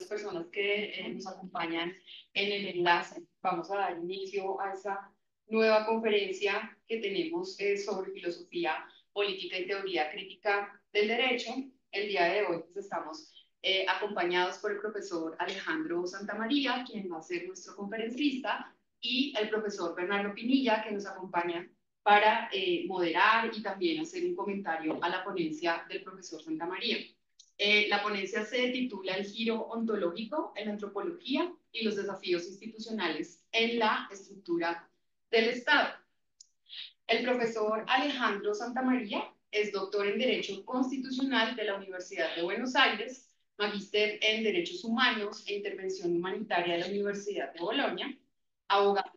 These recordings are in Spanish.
personas que nos acompañan en el enlace. Vamos a dar inicio a esta nueva conferencia que tenemos sobre filosofía política y teoría crítica del derecho. El día de hoy pues, estamos acompañados por el profesor Alejandro Santamaría, quien va a ser nuestro conferencista, y el profesor Bernardo Pinilla, que nos acompaña para moderar y también hacer un comentario a la ponencia del profesor Santamaría. La ponencia se titula El giro ontológico en la antropología y los desafíos institucionales en la estructura del Estado. El profesor Alejandro Santamaría es doctor en Derecho Constitucional de la Universidad de Buenos Aires, magíster en Derechos Humanos e Intervención Humanitaria de la Universidad de Bolonia, abogado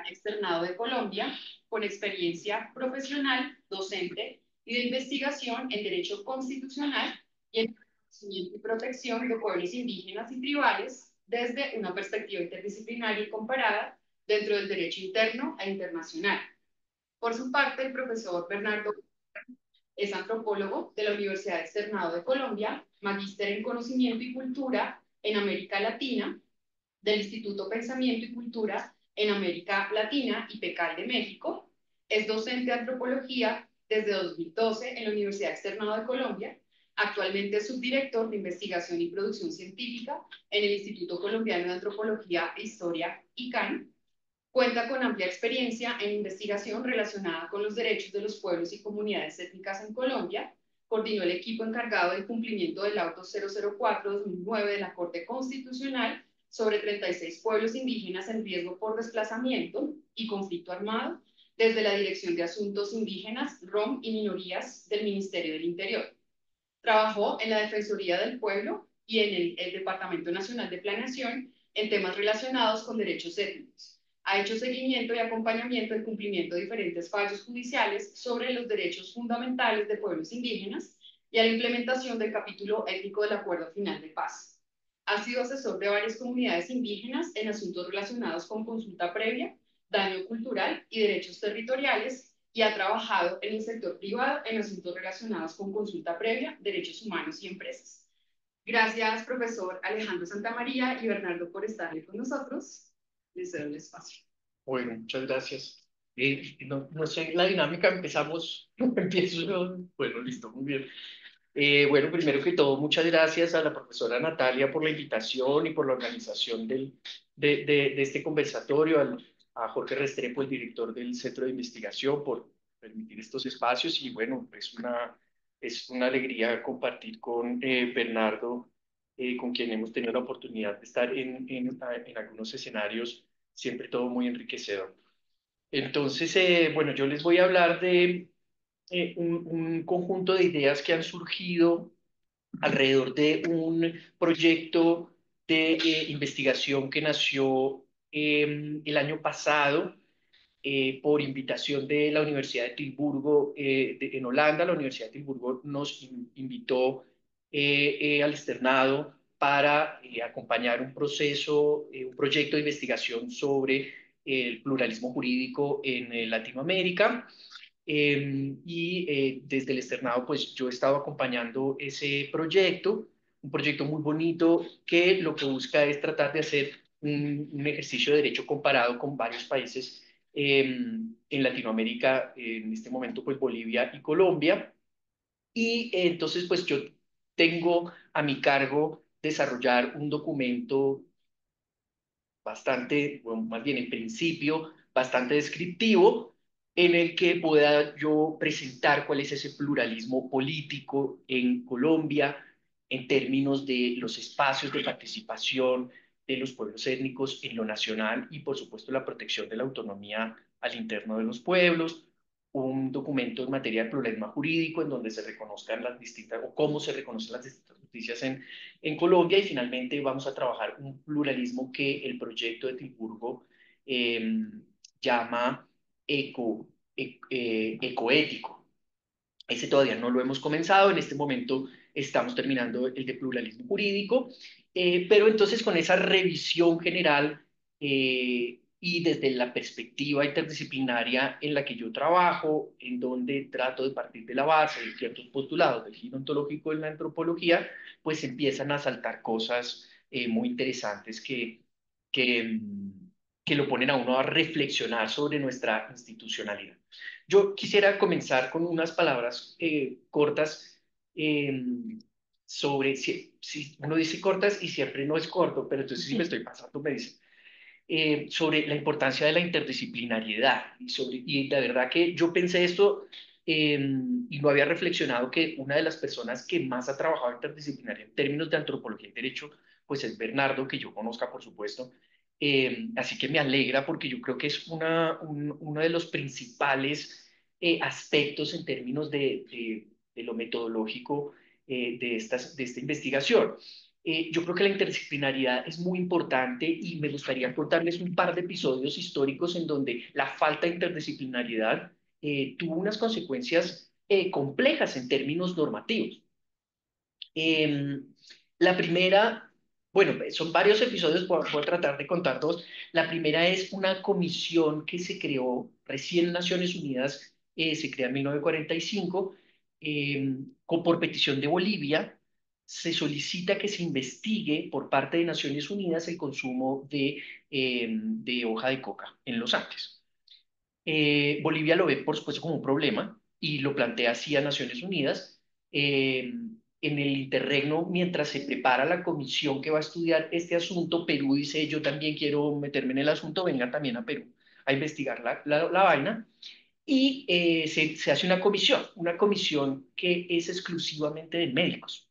externado de Colombia, con experiencia profesional, docente y de investigación en Derecho Constitucional y en conocimiento y protección de pueblos indígenas y tribales desde una perspectiva interdisciplinaria y comparada dentro del derecho interno e internacional. Por su parte, el profesor Bernardo es antropólogo de la Universidad Externado de Colombia, magíster en Conocimiento y Cultura en América Latina, del Instituto Pensamiento y Cultura en América Latina y PECAL de México. Es docente de antropología desde 2012 en la Universidad Externado de Colombia. Actualmente es subdirector de investigación y producción científica en el Instituto Colombiano de Antropología e Historia, ICANN. Cuenta con amplia experiencia en investigación relacionada con los derechos de los pueblos y comunidades étnicas en Colombia. Coordinó el equipo encargado del cumplimiento del Auto 004-2009 de la Corte Constitucional sobre 36 pueblos indígenas en riesgo por desplazamiento y conflicto armado desde la Dirección de Asuntos Indígenas, ROM y Minorías del Ministerio del Interior. Trabajó en la Defensoría del Pueblo y en el Departamento Nacional de Planeación en temas relacionados con derechos étnicos. Ha hecho seguimiento y acompañamiento del cumplimiento de diferentes fallos judiciales sobre los derechos fundamentales de pueblos indígenas y a la implementación del capítulo étnico del Acuerdo Final de Paz. Ha sido asesor de varias comunidades indígenas en asuntos relacionados con consulta previa, daño cultural y derechos territoriales, y ha trabajado en el sector privado en asuntos relacionados con consulta previa, derechos humanos y empresas. Gracias, profesor Alejandro Santamaría y Bernardo, por estar aquí con nosotros. Les cedo el espacio. Bueno, muchas gracias. No sé la dinámica, empezamos, empiezo yo. Bueno, listo, muy bien. Bueno, primero que todo, muchas gracias a la profesora Natalia por la invitación y por la organización de este conversatorio, a Jorge Restrepo, el director del Centro de Investigación, por permitir estos espacios y bueno, es una alegría compartir con Bernardo, con quien hemos tenido la oportunidad de estar en algunos escenarios, siempre todo muy enriquecedor. Entonces, bueno, yo les voy a hablar de un conjunto de ideas que han surgido alrededor de un proyecto de investigación que nació el año pasado por invitación de la Universidad de Tilburgo en Holanda. La Universidad de Tilburgo nos invitó al externado para acompañar un proceso, un proyecto de investigación sobre el pluralismo jurídico en Latinoamérica. Desde el externado, pues yo he estado acompañando ese proyecto, un proyecto muy bonito que lo que busca es tratar de hacer un ejercicio de derecho comparado con varios países en Latinoamérica, en este momento pues Bolivia y Colombia. Entonces pues yo tengo a mi cargo desarrollar un documento bastante, bueno, más bien en principio, bastante descriptivo, en el que pueda yo presentar cuál es ese pluralismo político en Colombia en términos de los espacios de participación de los pueblos étnicos en lo nacional y, por supuesto, la protección de la autonomía al interno de los pueblos, un documento en materia de pluralismo jurídico en donde se reconozcan las distintas, o cómo se reconocen las distintas justicias en Colombia y finalmente vamos a trabajar un pluralismo que el proyecto de Tilburgo eh, llama ecoético. Ese todavía no lo hemos comenzado, en este momento estamos terminando el de pluralismo jurídico, pero entonces con esa revisión general y desde la perspectiva interdisciplinaria en la que yo trabajo, en donde trato de partir de la base de ciertos postulados del giro ontológico en la antropología, pues empiezan a saltar cosas muy interesantes que, mm, que lo ponen a uno a reflexionar sobre nuestra institucionalidad. Yo quisiera comenzar con unas palabras cortas eh, sobre, si uno dice cortas y siempre no es corto, pero entonces si me estoy pasando me dice sobre la importancia de la interdisciplinariedad. Y la verdad que yo pensé esto y no había reflexionado que una de las personas que más ha trabajado interdisciplinaria en términos de antropología y derecho, pues es Bernardo, que yo conozca, por supuesto. Así que me alegra porque yo creo que es uno de los principales aspectos en términos de lo metodológico de esta investigación. Yo creo que la interdisciplinariedad es muy importante y me gustaría contarles un par de episodios históricos en donde la falta de interdisciplinariedad tuvo unas consecuencias complejas en términos normativos. Eh, la primera, bueno, son varios episodios, voy a tratar de contar dos. La primera es una comisión que se creó recién en Naciones Unidas, se crea en 1945, por petición de Bolivia. Se solicita que se investigue por parte de Naciones Unidas el consumo de hoja de coca en los Andes. Bolivia lo ve, por supuesto, como un problema y lo plantea así a Naciones Unidas. En el interregno, mientras se prepara la comisión que va a estudiar este asunto, Perú dice, yo también quiero meterme en el asunto, venga también a Perú a investigar la vaina. Y se hace una comisión que es exclusivamente de médicos.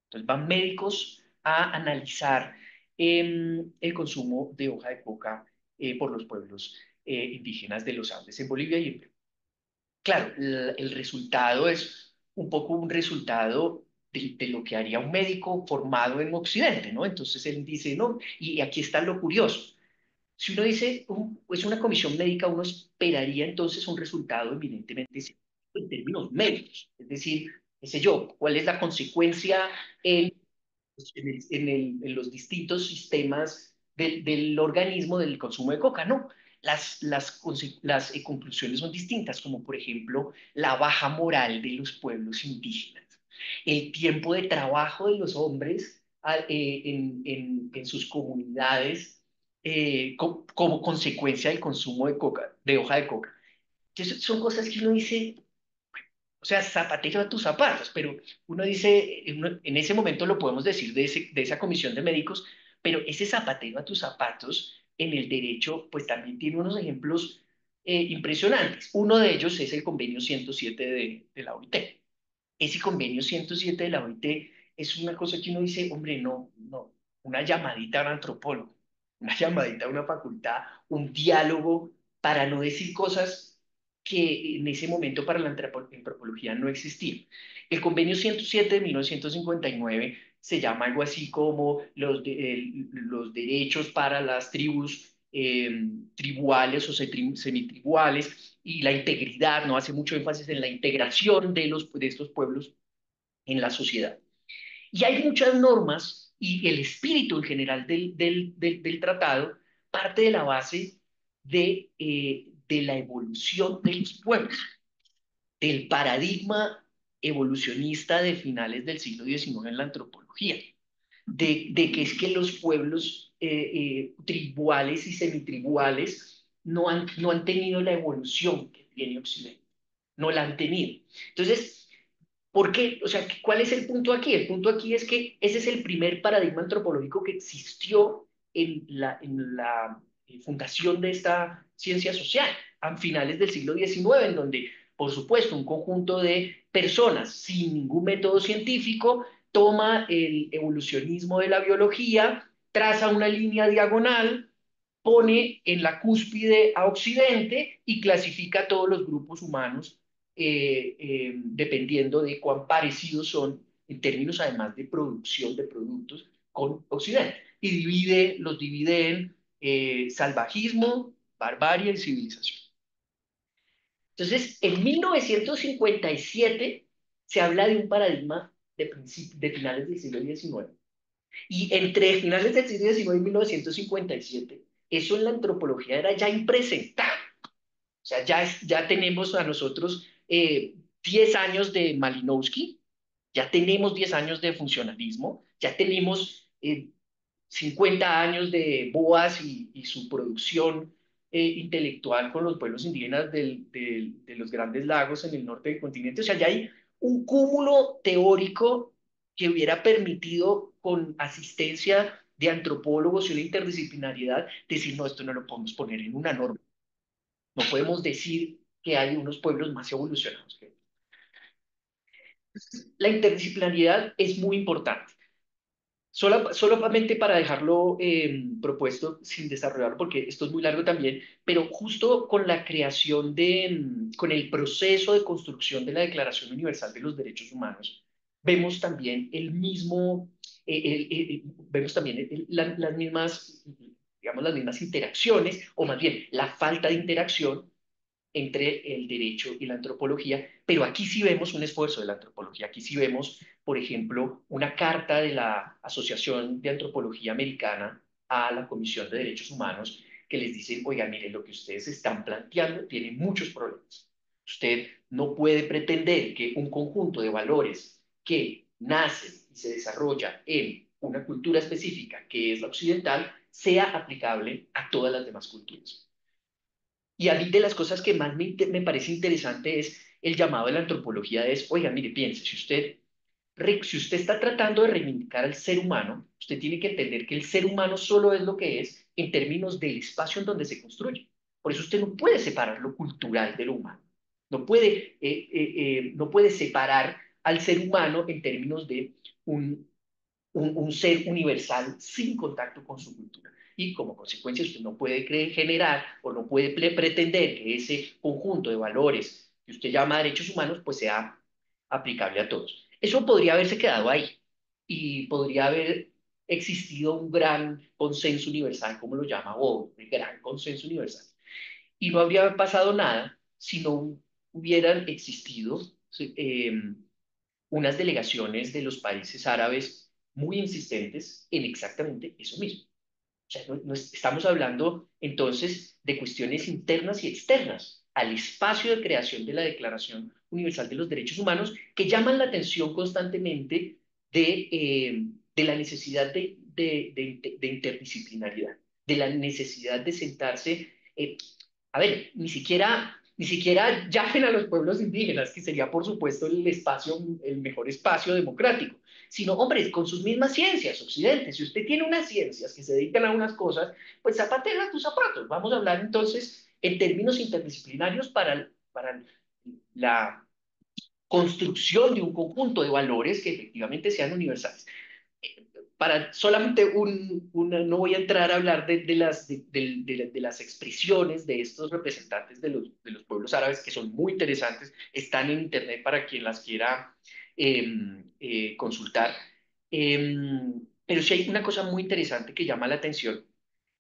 Entonces van médicos a analizar el consumo de hoja de coca por los pueblos indígenas de los Andes en Bolivia y en Perú. Claro, el resultado es un poco un resultado de lo que haría un médico formado en Occidente, ¿no? Entonces él dice, no, y aquí está lo curioso. Si uno dice, es una comisión médica, uno esperaría entonces un resultado eminentemente científico en términos médicos. Es decir, qué sé yo, cuál es la consecuencia en en los distintos sistemas del organismo del consumo de coca. No, las conclusiones son distintas, como por ejemplo la baja moral de los pueblos indígenas, el tiempo de trabajo de los hombres en sus comunidades como consecuencia del consumo de coca, de hoja de coca. Entonces, son cosas que uno dice, o sea, zapatero a tus zapatos, pero uno dice, en ese momento lo podemos decir de esa comisión de médicos, pero ese zapatero a tus zapatos en el derecho, pues también tiene unos ejemplos impresionantes. Uno de ellos es el convenio 107 de la OIT. Ese convenio 107 de la OIT es una cosa que uno dice, hombre, no, no, una llamadita a un antropólogo, una llamadita a una facultad, un diálogo para no decir cosas que en ese momento para la antropología no existían. El convenio 107 de 1959 se llama algo así como los derechos para las tribus tribales o semitribales y la integridad, no hace mucho énfasis en la integración de estos pueblos en la sociedad. Y hay muchas normas y el espíritu en general del tratado parte de la base de la evolución de los pueblos, del paradigma evolucionista de finales del siglo XIX en la antropología, de que es que los pueblos tribales y semitribales no han tenido la evolución que tiene Occidente, no la han tenido. Entonces, ¿por qué? O sea, ¿cuál es el punto aquí? El punto aquí es que ese es el primer paradigma antropológico que existió en la fundación de esta ciencia social a finales del siglo XIX, en donde, por supuesto, un conjunto de personas sin ningún método científico toma el evolucionismo de la biología, traza una línea diagonal, pone en la cúspide a Occidente y clasifica a todos los grupos humanos dependiendo de cuán parecidos son en términos además de producción de productos con Occidente. Y los divide en salvajismo, barbarie y civilización. Entonces, en 1957 se habla de un paradigma de finales del siglo XIX. Y entre finales del siglo XIX y 1957, eso en la antropología era ya impresentable. O sea, ya tenemos a nosotros 10 años de Malinowski, ya tenemos 10 años de funcionalismo, ya tenemos 50 años de Boas y su producción intelectual con los pueblos indígenas de los Grandes Lagos en el norte del continente. O sea, ya hay un cúmulo teórico que hubiera permitido, con asistencia de antropólogos y una interdisciplinariedad, decir, no, esto no lo podemos poner en una norma. No podemos decir que hay unos pueblos más evolucionados que otros. La interdisciplinariedad es muy importante. Solamente para dejarlo propuesto sin desarrollarlo, porque esto es muy largo también, pero justo con la creación con el proceso de construcción de la Declaración Universal de los Derechos Humanos, vemos también vemos también las mismas, digamos, las mismas interacciones, o más bien la falta de interacción entre el derecho y la antropología, pero aquí sí vemos un esfuerzo de la antropología, aquí sí vemos, por ejemplo, una carta de la Asociación de Antropología Americana a la Comisión de Derechos Humanos que les dice, oiga, mire, lo que ustedes están planteando tiene muchos problemas. Usted no puede pretender que un conjunto de valores que nacen y se desarrolla en una cultura específica, que es la occidental, sea aplicable a todas las demás culturas. Y a mí de las cosas que más me parece interesante es el llamado de la antropología es, oiga, mire, piense, si usted está tratando de reivindicar al ser humano, usted tiene que entender que el ser humano solo es lo que es en términos del espacio en donde se construye. Por eso usted no puede separar lo cultural de lo humano. No puede separar al ser humano en términos de un un ser universal sin contacto con su cultura. Y como consecuencia usted no puede generar o no puede pretender que ese conjunto de valores que usted llama derechos humanos pues sea aplicable a todos. Eso podría haberse quedado ahí y podría haber existido un gran consenso universal, como lo llama Bob, el gran consenso universal. Y no habría pasado nada si no hubieran existido eh, unas delegaciones de los países árabes muy insistentes en exactamente eso mismo. O sea, estamos hablando entonces de cuestiones internas y externas al espacio de creación de la Declaración Universal de los Derechos Humanos que llaman la atención constantemente de la necesidad de interdisciplinariedad, de la necesidad de sentarse. A ver, ni siquiera llamen a los pueblos indígenas, que sería por supuesto el mejor espacio democrático, sino, hombre, con sus mismas ciencias, Occidente. Si usted tiene unas ciencias que se dedican a unas cosas, pues zapatera tus zapatos. Vamos a hablar entonces en términos interdisciplinarios para la construcción de un conjunto de valores que efectivamente sean universales. Para solamente no voy a entrar a hablar de las expresiones de estos representantes de los pueblos árabes, que son muy interesantes, están en internet para quien las quiera consultar. Pero sí hay una cosa muy interesante que llama la atención,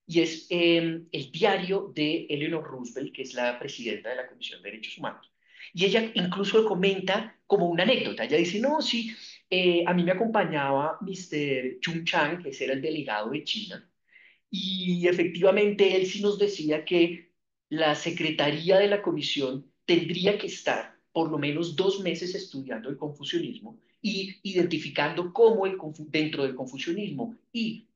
y es el diario de Eleanor Roosevelt, que es la presidenta de la Comisión de Derechos Humanos. Y ella incluso comenta como una anécdota. Ella dice, no, sí, a mí me acompañaba Mr. Chung Chang, que ese era el delegado de China, y efectivamente él sí nos decía que la secretaría de la comisión tendría que estar por lo menos 2 meses estudiando el confucianismo y identificando cómo dentro del confucianismo y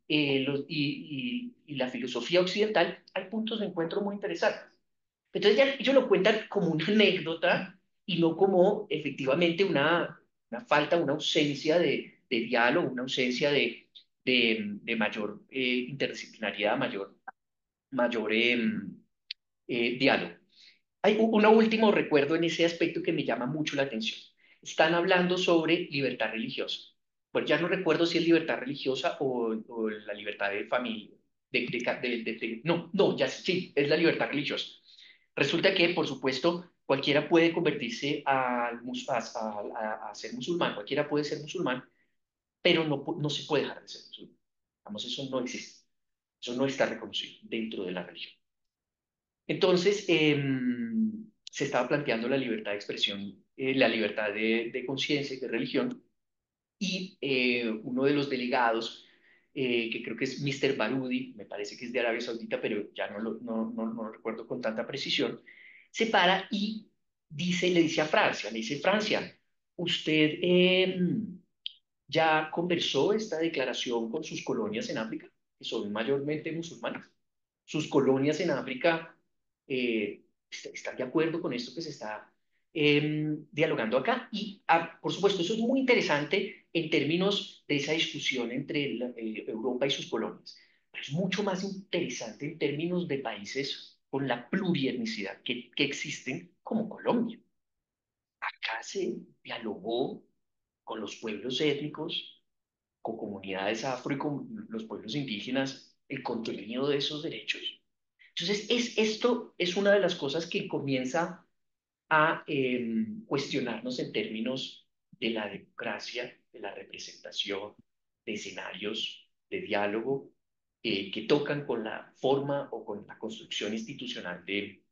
la filosofía occidental hay puntos de encuentro muy interesantes. Entonces ya ellos lo cuentan como una anécdota y no como efectivamente una falta, una ausencia de diálogo, una ausencia de mayor interdisciplinariedad, mayor diálogo. Hay un último recuerdo en ese aspecto que me llama mucho la atención. Están hablando sobre libertad religiosa. Pues ya no recuerdo si es libertad religiosa o la libertad de familia. No, no, ya sí, es la libertad religiosa. Resulta que, por supuesto, cualquiera puede convertirse a ser musulmán, cualquiera puede ser musulmán, pero no se puede dejar de ser musulmán. Vamos, eso no existe. Eso no está reconocido dentro de la religión. Entonces, se estaba planteando la libertad de expresión, la libertad de conciencia y de religión, y uno de los delegados, que creo que es Mr. Barudi, me parece que es de Arabia Saudita, pero ya no lo recuerdo con tanta precisión, se para y le dice a Francia, le dice, Francia, ¿usted ya conversó esta declaración con sus colonias en África? que son mayormente musulmanas. Sus colonias en África están de acuerdo con esto que se está dialogando acá. Y, por supuesto, eso es muy interesante en términos de esa discusión entre Europa y sus colonias. Pero es mucho más interesante en términos de países con la plurietnicidad que existen como Colombia. Acá se dialogó con los pueblos étnicos, con comunidades afro y con los pueblos indígenas, el contenido de esos derechos. Entonces, esto es una de las cosas que comienza a cuestionarnos en términos de la democracia, de la representación, de escenarios de diálogo que tocan con la forma o con la construcción institucional del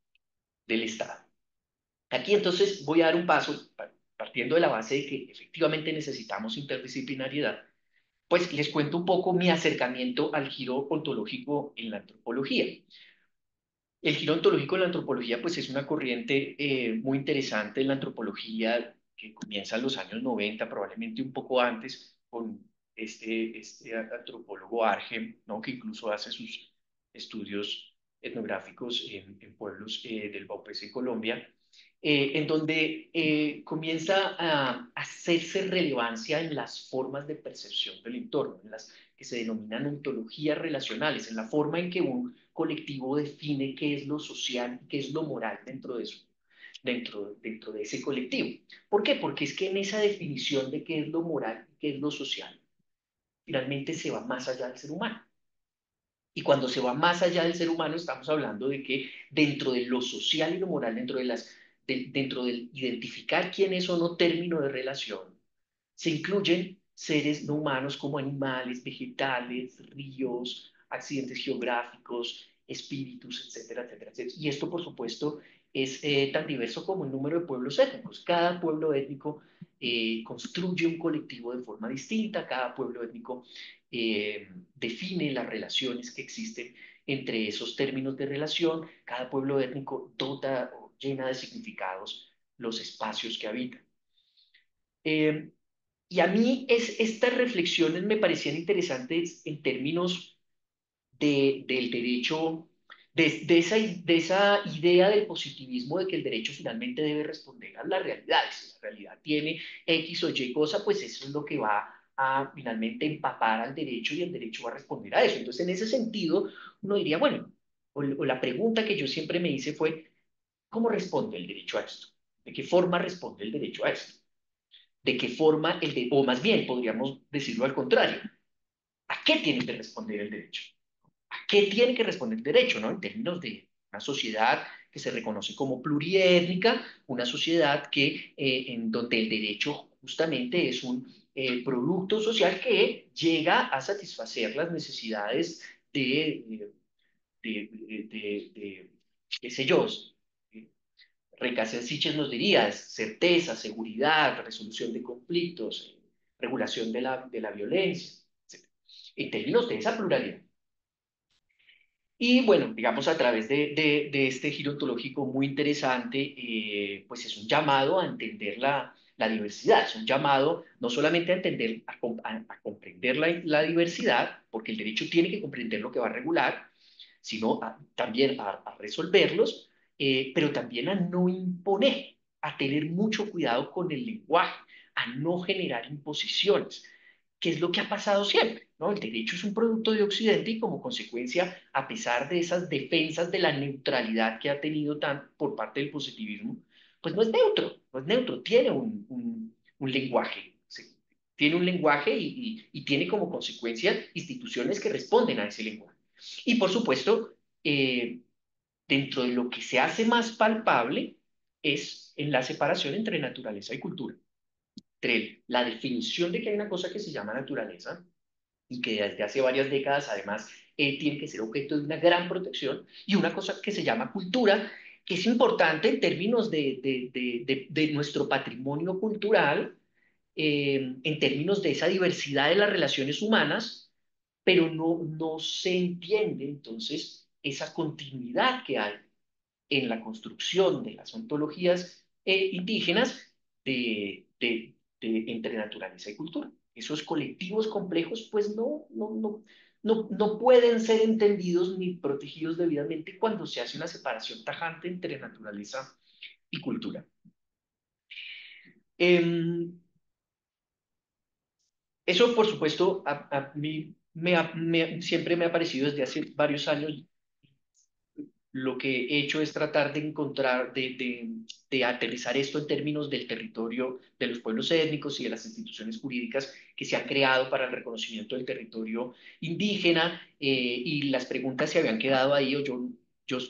Estado. Aquí entonces voy a dar un paso partiendo de la base de que efectivamente necesitamos interdisciplinariedad, pues les cuento un poco mi acercamiento al giro ontológico en la antropología. El giro ontológico en la antropología, pues es una corriente muy interesante en la antropología que comienza en los años 90, probablemente un poco antes, con este antropólogo Argem, ¿no? Que incluso hace sus estudios etnográficos en pueblos del Bauprés en Colombia, en donde comienza a hacerse relevancia en las formas de percepción del entorno, en las que se denominan ontologías relacionales, en la forma en que un colectivo define qué es lo social y qué es lo moral dentro de eso, dentro de ese colectivo. ¿Por qué? Porque es que en esa definición de qué es lo moral y qué es lo social, finalmente se va más allá del ser humano. Y cuando se va más allá del ser humano, estamos hablando de que dentro de lo social y lo moral, dentro del identificar quién es o no término de relación, se incluyen seres no humanos como animales, vegetales, ríos, accidentes geográficos, espíritus, etcétera, etcétera, etcétera. Y esto, por supuesto, es tan diverso como el número de pueblos étnicos. Cada pueblo étnico construye un colectivo de forma distinta, cada pueblo étnico define las relaciones que existen entre esos términos de relación, cada pueblo étnico dota o llena de significados los espacios que habitan. Eh, y a mí estas reflexiones me parecían interesantes en términos del derecho, de esa idea del positivismo de que el derecho finalmente debe responder a las realidades. Si la realidad tiene X o Y cosa, pues eso es lo que va a finalmente empapar al derecho y el derecho va a responder a eso. Entonces, en ese sentido, uno diría, bueno, o la pregunta que yo siempre me hice fue, ¿cómo responde el derecho a esto? ¿De qué forma responde el derecho a esto? ¿De qué forma o más bien podríamos decirlo al contrario, ¿a qué tiene que responder el derecho? ¿A qué tiene que responder el derecho, ¿no? En términos de una sociedad que se reconoce como pluriétnica, una sociedad en donde el derecho justamente es un producto social que llega a satisfacer las necesidades de qué sé yo, Recasens nos diría, es certeza, seguridad, resolución de conflictos, regulación de la violencia, etc. En términos de esa pluralidad. Y bueno, digamos, a través de este giro ontológico muy interesante, pues es un llamado a entender la diversidad, es un llamado no solamente a entender, a comprender la diversidad, porque el derecho tiene que comprender lo que va a regular, sino también a resolverlos, pero también a no imponer, a tener mucho cuidado con el lenguaje, a no generar imposiciones, que es lo que ha pasado siempre, ¿no? El derecho es un producto de Occidente y como consecuencia, a pesar de esas defensas de la neutralidad que ha tenido por parte del positivismo, pues no es neutro, no es neutro, tiene un lenguaje, ¿sí? Tiene un lenguaje y tiene como consecuencia instituciones que responden a ese lenguaje. Y por supuesto, dentro de lo que se hace más palpable es en la separación entre naturaleza y cultura, entre la definición de que hay una cosa que se llama naturaleza y que desde hace varias décadas además tiene que ser objeto de una gran protección, y una cosa que se llama cultura, que es importante en términos de nuestro patrimonio cultural, en términos de esa diversidad de las relaciones humanas, pero no se entiende entonces esa continuidad que hay en la construcción de las ontologías indígenas entre naturaleza y cultura. Esos colectivos complejos, pues no pueden ser entendidos ni protegidos debidamente cuando se hace una separación tajante entre naturaleza y cultura. Em, Eso, por supuesto, a mí siempre me ha parecido desde hace varios años. Lo que he hecho es tratar de encontrar, de aterrizar esto en términos del territorio de los pueblos étnicos y de las instituciones jurídicas que se han creado para el reconocimiento del territorio indígena, y las preguntas se habían quedado ahí, o yo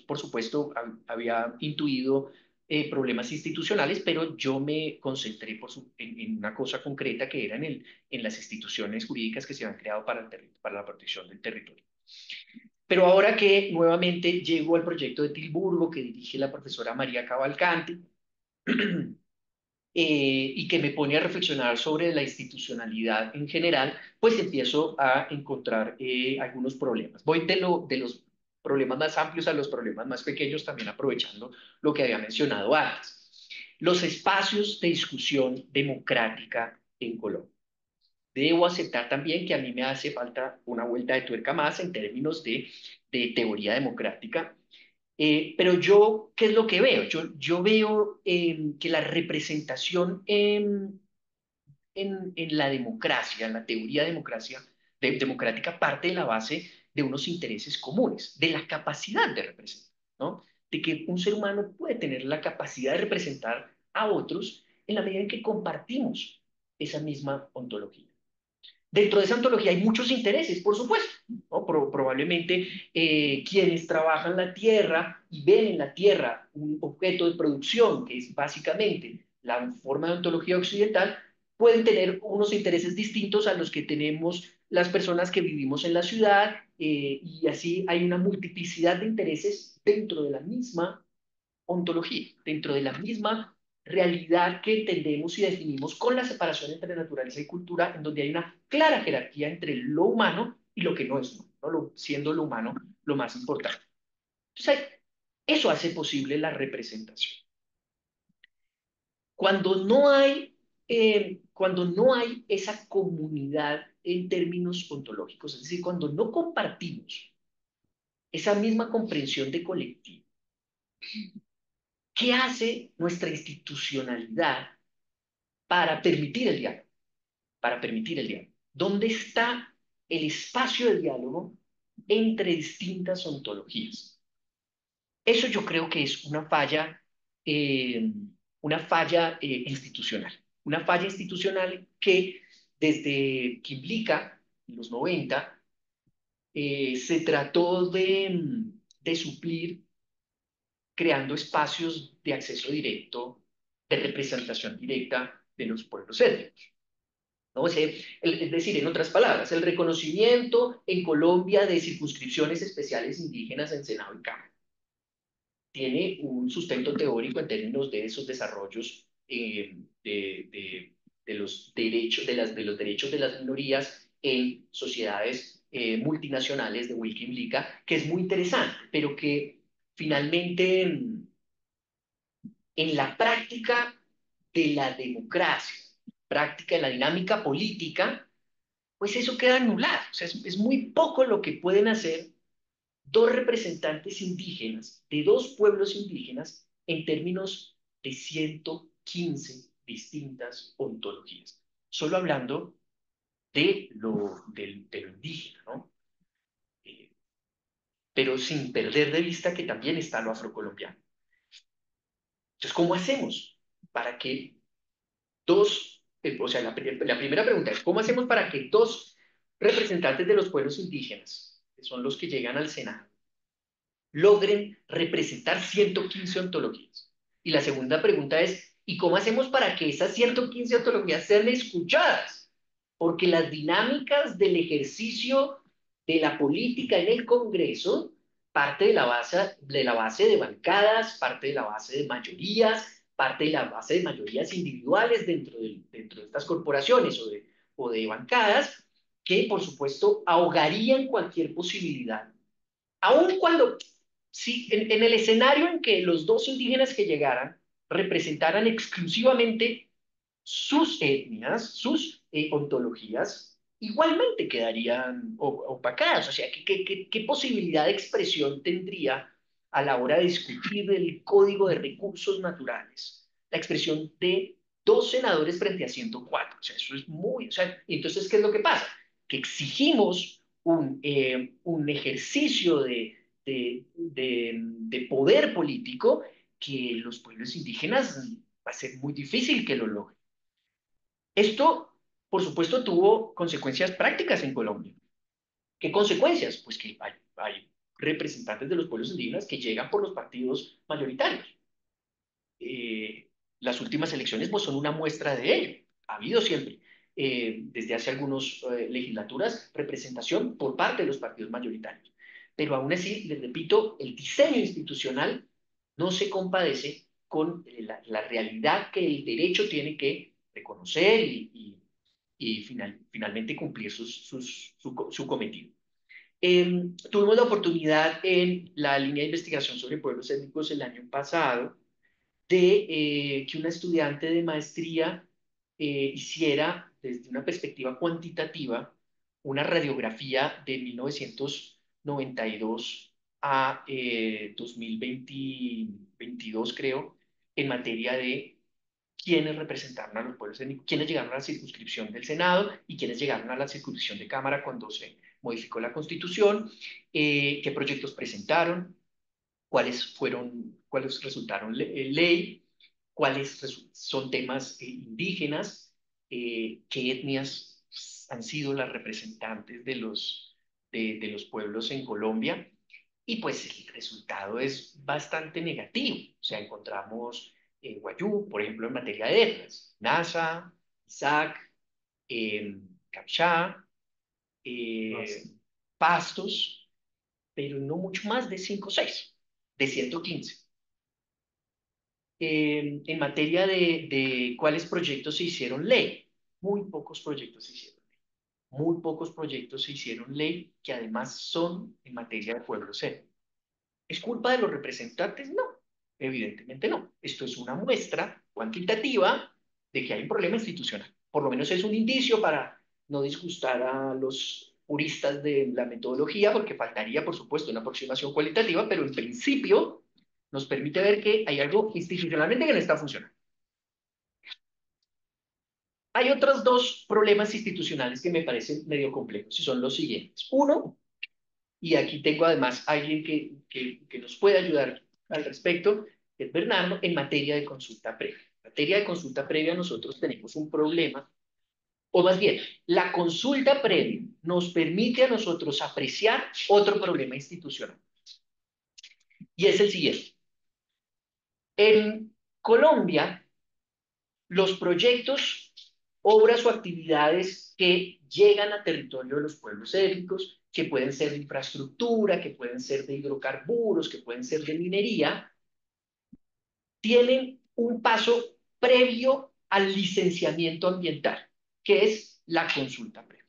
por supuesto, había intuido problemas institucionales, pero yo me concentré en una cosa concreta que era en las instituciones jurídicas que se habían creado para la protección del territorio. Pero ahora que nuevamente llego al proyecto de Tilburgo que dirige la profesora María Cavalcanti, y que me pone a reflexionar sobre la institucionalidad en general, pues empiezo a encontrar algunos problemas. Voy de los problemas más amplios a los problemas más pequeños, también aprovechando lo que había mencionado antes. Los espacios de discusión democrática en Colombia. Debo aceptar también que a mí me hace falta una vuelta de tuerca más en términos de teoría democrática. Pero yo, ¿qué es lo que veo? Yo veo que la representación en la democracia, en la teoría democrática, parte de la base de unos intereses comunes, de la capacidad de representar, ¿no? De que un ser humano puede tener la capacidad de representar a otros en la medida en que compartimos esa misma ontología. Dentro de esa antología hay muchos intereses, por supuesto, ¿no? Probablemente quienes trabajan la tierra y ven en la tierra un objeto de producción, que es básicamente la forma de ontología occidental, pueden tener unos intereses distintos a los que tenemos las personas que vivimos en la ciudad, y así hay una multiplicidad de intereses dentro de la misma ontología, dentro de la misma realidad que entendemos y definimos con la separación entre naturaleza y cultura, en donde hay una clara jerarquía entre lo humano y lo que no es humano, ¿no? Siendo lo humano lo más importante. Entonces, eso hace posible la representación. Cuando no hay, cuando no hay esa comunidad en términos ontológicos, es decir, cuando no compartimos esa misma comprensión de colectivo, ¿qué hace nuestra institucionalidad para permitir el diálogo? Para permitir el diálogo. ¿Dónde está el espacio de diálogo entre distintas ontologías? Eso yo creo que es una falla institucional que desde que implica en los 90 se trató de suplir creando espacios de acceso directo, de representación directa de los pueblos étnicos, ¿no? Es decir, en otras palabras, el reconocimiento en Colombia de circunscripciones especiales indígenas en Senado y Cámara tiene un sustento teórico en términos de esos desarrollos, de los derechos de los derechos de las minorías en sociedades multinacionales de Wilkin-Lica, que es muy interesante, pero que finalmente en la práctica de la democracia, práctica de la dinámica política, pues eso queda anulado. O sea, es muy poco lo que pueden hacer dos representantes indígenas de dos pueblos indígenas en términos de 115 distintas ontologías. Solo hablando de lo indígena, ¿no? Eh, pero sin perder de vista que también está lo afrocolombiano. Entonces, ¿cómo hacemos para que o sea, la primera pregunta es, ¿cómo hacemos para que dos representantes de los pueblos indígenas, que son los que llegan al Senado, logren representar 115 ontologías? Y la segunda pregunta es, ¿y cómo hacemos para que esas 115 ontologías sean escuchadas? Porque las dinámicas del ejercicio de la política en el Congreso parte de la base de bancadas, parte de la base de mayorías, parte de la base de mayorías individuales dentro de estas corporaciones o de bancadas, que por supuesto ahogarían cualquier posibilidad. Aun cuando, si en el escenario en que los dos indígenas que llegaran representaran exclusivamente sus etnias, sus ontologías, igualmente quedarían opacadas. O sea, ¿qué posibilidad de expresión tendría a la hora de discutir el Código de Recursos Naturales? La expresión de dos senadores frente a 104. O sea, eso es muy... O sea, y entonces, ¿qué es lo que pasa? Que exigimos un ejercicio de poder político que los pueblos indígenas va a ser muy difícil que lo logren. Esto, por supuesto, tuvo consecuencias prácticas en Colombia. ¿Qué consecuencias? Pues que hay representantes de los pueblos indígenas que llegan por los partidos mayoritarios. Eh, las últimas elecciones pues, son una muestra de ello. Ha habido siempre, desde hace algunas legislaturas, representación por parte de los partidos mayoritarios. Pero aún así, les repito, el diseño institucional no se compadece con la realidad que el derecho tiene que reconocer y finalmente cumplir su cometido. Tuvimos la oportunidad en la línea de investigación sobre pueblos étnicos el año pasado de que una estudiante de maestría hiciera desde una perspectiva cuantitativa una radiografía de 1992 a 2022, creo, en materia de quiénes representaron a los pueblos étnicos, quiénes llegaron a la circunscripción del Senado y quiénes llegaron a la circunscripción de Cámara cuando se modificó la Constitución, qué proyectos presentaron, cuáles resultaron ley, cuáles son temas indígenas, qué etnias han sido las representantes de los pueblos en Colombia. Y pues el resultado es bastante negativo. O sea, encontramos Guayú, por ejemplo, en materia de etnias, Nasa, Isaac, Capchá, Pastos, pero no mucho más de 5 o 6, de 115. En materia de cuáles proyectos se hicieron ley, muy pocos proyectos se hicieron ley. Muy pocos proyectos se hicieron ley que además son en materia de pueblos étnicos. ¿Es culpa de los representantes? No, evidentemente no. Esto es una muestra cuantitativa de que hay un problema institucional. Por lo menos es un indicio para no disgustar a los puristas de la metodología, porque faltaría, por supuesto, una aproximación cualitativa, pero en principio nos permite ver que hay algo institucionalmente que no está funcionando. Hay otros dos problemas institucionales que me parecen medio complejos y son los siguientes. Uno, y aquí tengo además alguien que nos puede ayudar al respecto, es Bernardo, en materia de consulta previa. En materia de consulta previa nosotros tenemos un problema, o más bien, la consulta previa nos permite a nosotros apreciar otro problema institucional. Y es el siguiente. En Colombia, los proyectos, obras o actividades que llegan a territorio de los pueblos étnicos, que pueden ser de infraestructura, que pueden ser de hidrocarburos, que pueden ser de minería, tienen un paso previo al licenciamiento ambiental, que es la consulta previa.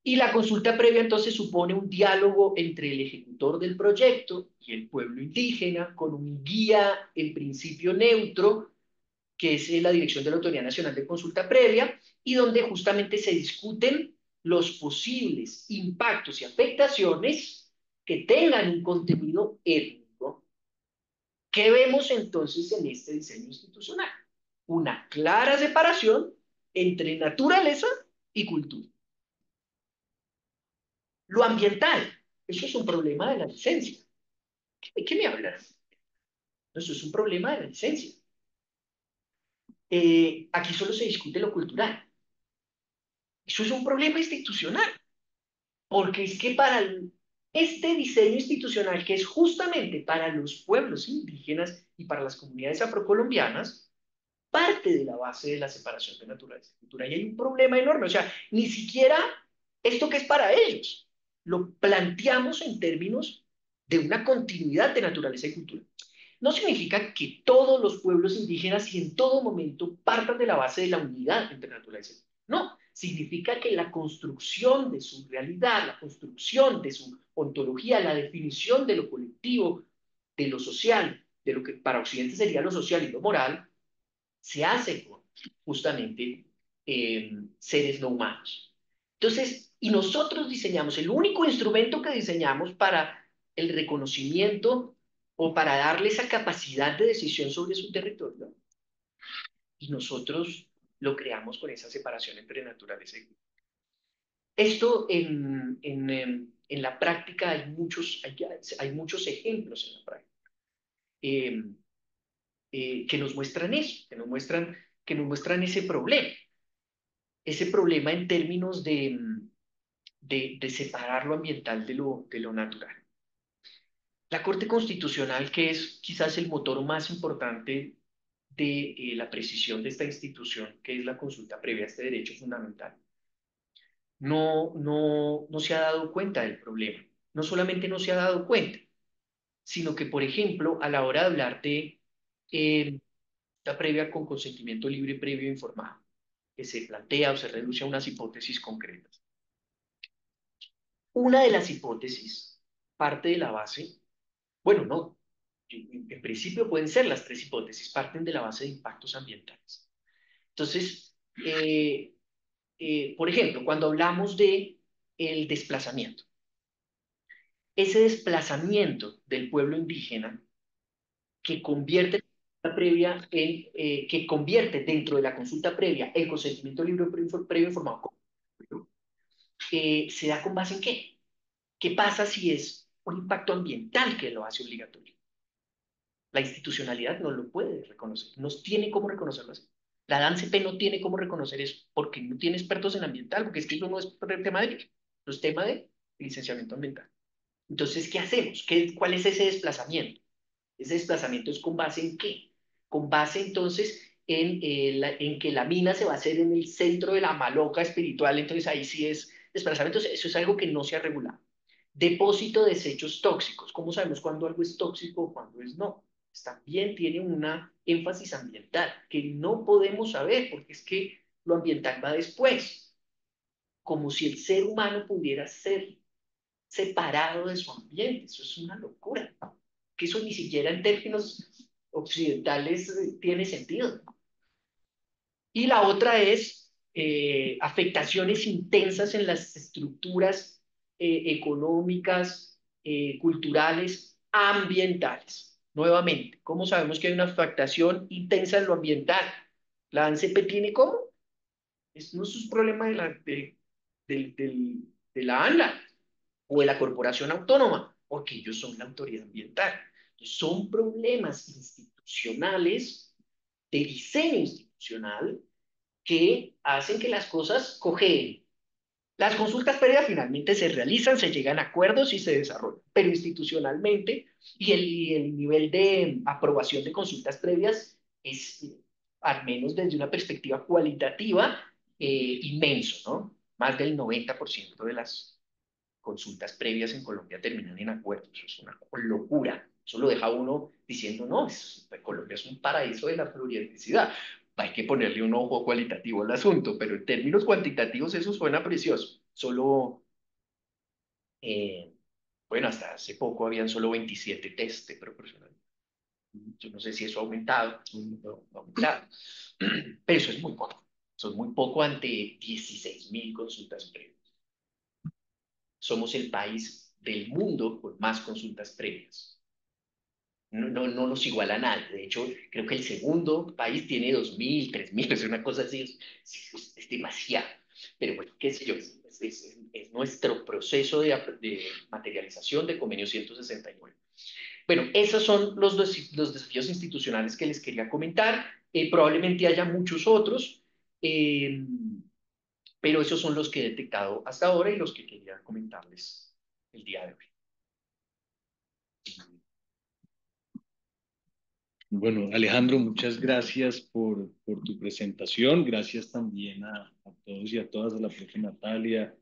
Y la consulta previa entonces supone un diálogo entre el ejecutor del proyecto y el pueblo indígena, con un guía en principio neutro, que es la Dirección de la Autoridad Nacional de Consulta Previa, y donde justamente se discuten los posibles impactos y afectaciones que tengan un contenido étnico. ¿Qué vemos entonces en este diseño institucional? Una clara separación entre naturaleza y cultura. Lo ambiental, eso es un problema de la licencia. ¿Qué me hablas? Eso es un problema de la licencia. Aquí solo se discute lo cultural. Eso es un problema institucional, porque es que para este diseño institucional, que es justamente para los pueblos indígenas y para las comunidades afrocolombianas, parte de la base de la separación de naturaleza y cultura. Y hay un problema enorme, o sea, ni siquiera esto que es para ellos, lo planteamos en términos de una continuidad de naturaleza y cultura. No significa que todos los pueblos indígenas y en todo momento partan de la base de la unidad entre naturaleza y cultura. No, significa que la construcción de su realidad, la construcción de su ontología, la definición de lo colectivo, de lo social, de lo que para Occidente sería lo social y lo moral, se hace con justamente seres no humanos. Entonces, y nosotros diseñamos, el único instrumento que diseñamos para el reconocimiento o para darle esa capacidad de decisión sobre su territorio, y nosotros lo creamos con esa separación entre naturaleza y... Esto en la práctica hay muchos ejemplos en la práctica eh, que nos muestran eso, que nos muestran ese problema en términos de separar lo ambiental de lo natural. La Corte Constitucional, que es quizás el motor más importante de la precisión de esta institución, que es la consulta previa a este derecho fundamental, no se ha dado cuenta del problema. No solamente no se ha dado cuenta, sino que, por ejemplo, a la hora de hablar de la previa con consentimiento libre, previo e informado, que se plantea o se reduce a unas hipótesis concretas. Una de las hipótesis parte de la base, bueno, no, en principio pueden ser las tres hipótesis, parten de la base de impactos ambientales. Entonces, por ejemplo, cuando hablamos de el desplazamiento, ese desplazamiento del pueblo indígena que convierte la previa que convierte dentro de la consulta previa el consentimiento libre previo informado, ¿se da con base en qué? ¿Qué pasa si es un impacto ambiental que lo hace obligatorio? La institucionalidad no lo puede reconocer, no tiene cómo reconocerlo así. La DANCP no tiene cómo reconocer eso porque no tiene expertos en ambiental, porque es que eso no es tema de derecho, es tema de licenciamiento ambiental. Entonces, ¿qué hacemos? ¿Cuál es ese desplazamiento? Ese desplazamiento es con base en qué? Con base entonces en que la mina se va a hacer en el centro de la maloca espiritual, entonces ahí sí es desplazamiento, eso es algo que no se ha regulado. Depósito de desechos tóxicos, ¿cómo sabemos cuándo algo es tóxico o cuándo es no? Pues también tiene una énfasis ambiental que no podemos saber porque es que lo ambiental va después, como si el ser humano pudiera ser separado de su ambiente, eso es una locura, que eso ni siquiera en términos occidentales tiene sentido. Y la otra es afectaciones intensas en las estructuras económicas, culturales, ambientales. Nuevamente, ¿cómo sabemos que hay una afectación intensa en lo ambiental? ¿La ANCP tiene cómo? No es un problema de la ANLA o de la corporación autónoma, porque ellos son la autoridad ambiental. Son problemas institucionales, de diseño institucional, que hacen que las cosas cojeen. Las consultas previas finalmente se realizan, se llegan a acuerdos y se desarrollan, pero institucionalmente y el nivel de aprobación de consultas previas es, al menos desde una perspectiva cualitativa, inmenso, ¿no? Más del 90% de las consultas previas en Colombia terminan en acuerdos. Eso es una locura. Eso lo deja uno diciendo, no, Colombia es un paraíso de la plurietnicidad. Hay que ponerle un ojo cualitativo al asunto, pero en términos cuantitativos eso suena precioso. Solo, eh, bueno, hasta hace poco habían solo 27 test de proporcionalidad. Yo no sé si eso ha aumentado, no ha aumentado, pero eso es muy poco. Eso es muy poco ante 16.000 consultas previas. Somos el país del mundo con más consultas previas. No nos iguala a nadie. De hecho, creo que el segundo país tiene 2.000, 3.000, es una cosa así, es demasiado. Pero bueno, qué sé yo, es nuestro proceso de materialización del convenio 169. Bueno, esos son los desafíos institucionales que les quería comentar. Probablemente haya muchos otros, eh, pero esos son los que he detectado hasta ahora y los que quería comentarles el día de hoy. Bueno, Alejandro, muchas gracias por tu presentación. Gracias también a todos y a todas, a la profe Natalia,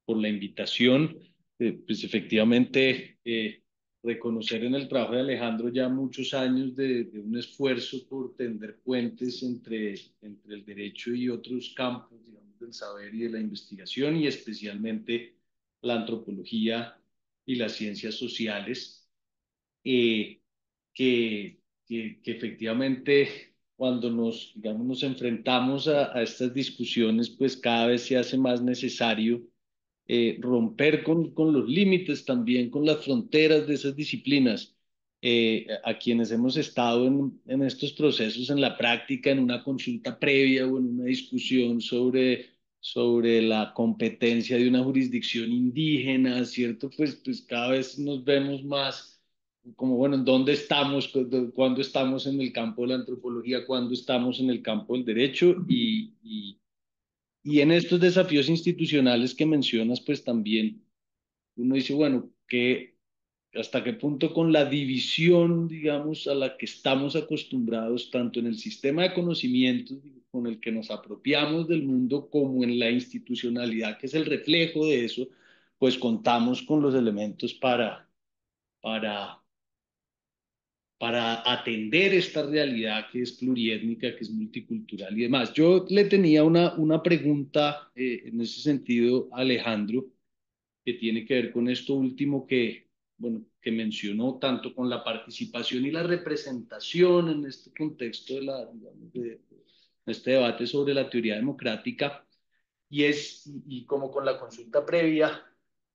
por la invitación. Pues efectivamente, reconocer en el trabajo de Alejandro ya muchos años de un esfuerzo por tender puentes entre el derecho y otros campos, digamos, del saber y de la investigación, y especialmente la antropología y las ciencias sociales. Eh, que, que efectivamente cuando digamos, nos enfrentamos a estas discusiones, pues cada vez se hace más necesario romper con los límites, también con las fronteras de esas disciplinas. A quienes hemos estado en estos procesos en la práctica, en una consulta previa o en una discusión sobre la competencia de una jurisdicción indígena, ¿cierto? Pues cada vez nos vemos más como, bueno, ¿en dónde estamos? ¿Cuándo estamos en el campo de la antropología? ¿Cuándo estamos en el campo del derecho? Y en estos desafíos institucionales que mencionas, pues también uno dice, bueno, ¿hasta qué punto con la división, digamos, a la que estamos acostumbrados, tanto en el sistema de conocimientos con el que nos apropiamos del mundo, como en la institucionalidad, que es el reflejo de eso, pues contamos con los elementos para, para atender esta realidad que es pluriétnica, que es multicultural y demás? Yo le tenía una pregunta en ese sentido a Alejandro, que tiene que ver con esto último bueno, que mencionó, tanto con la participación y la representación en este contexto digamos, de este debate sobre la teoría democrática, y como con la consulta previa.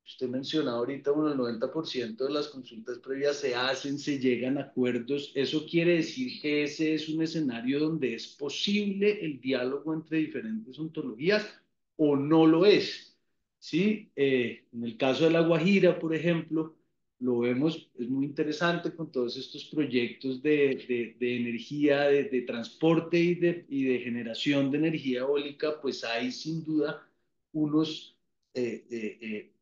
Usted menciona ahorita, bueno, el 90% de las consultas previas se hacen, se llegan a acuerdos. ¿Eso quiere decir que ese es un escenario donde es posible el diálogo entre diferentes ontologías o no lo es? ¿Sí? En el caso de La Guajira, por ejemplo, lo vemos, es muy interesante con todos estos proyectos de energía, de transporte y de generación de energía eólica. Pues hay sin duda unos, eh, eh, eh,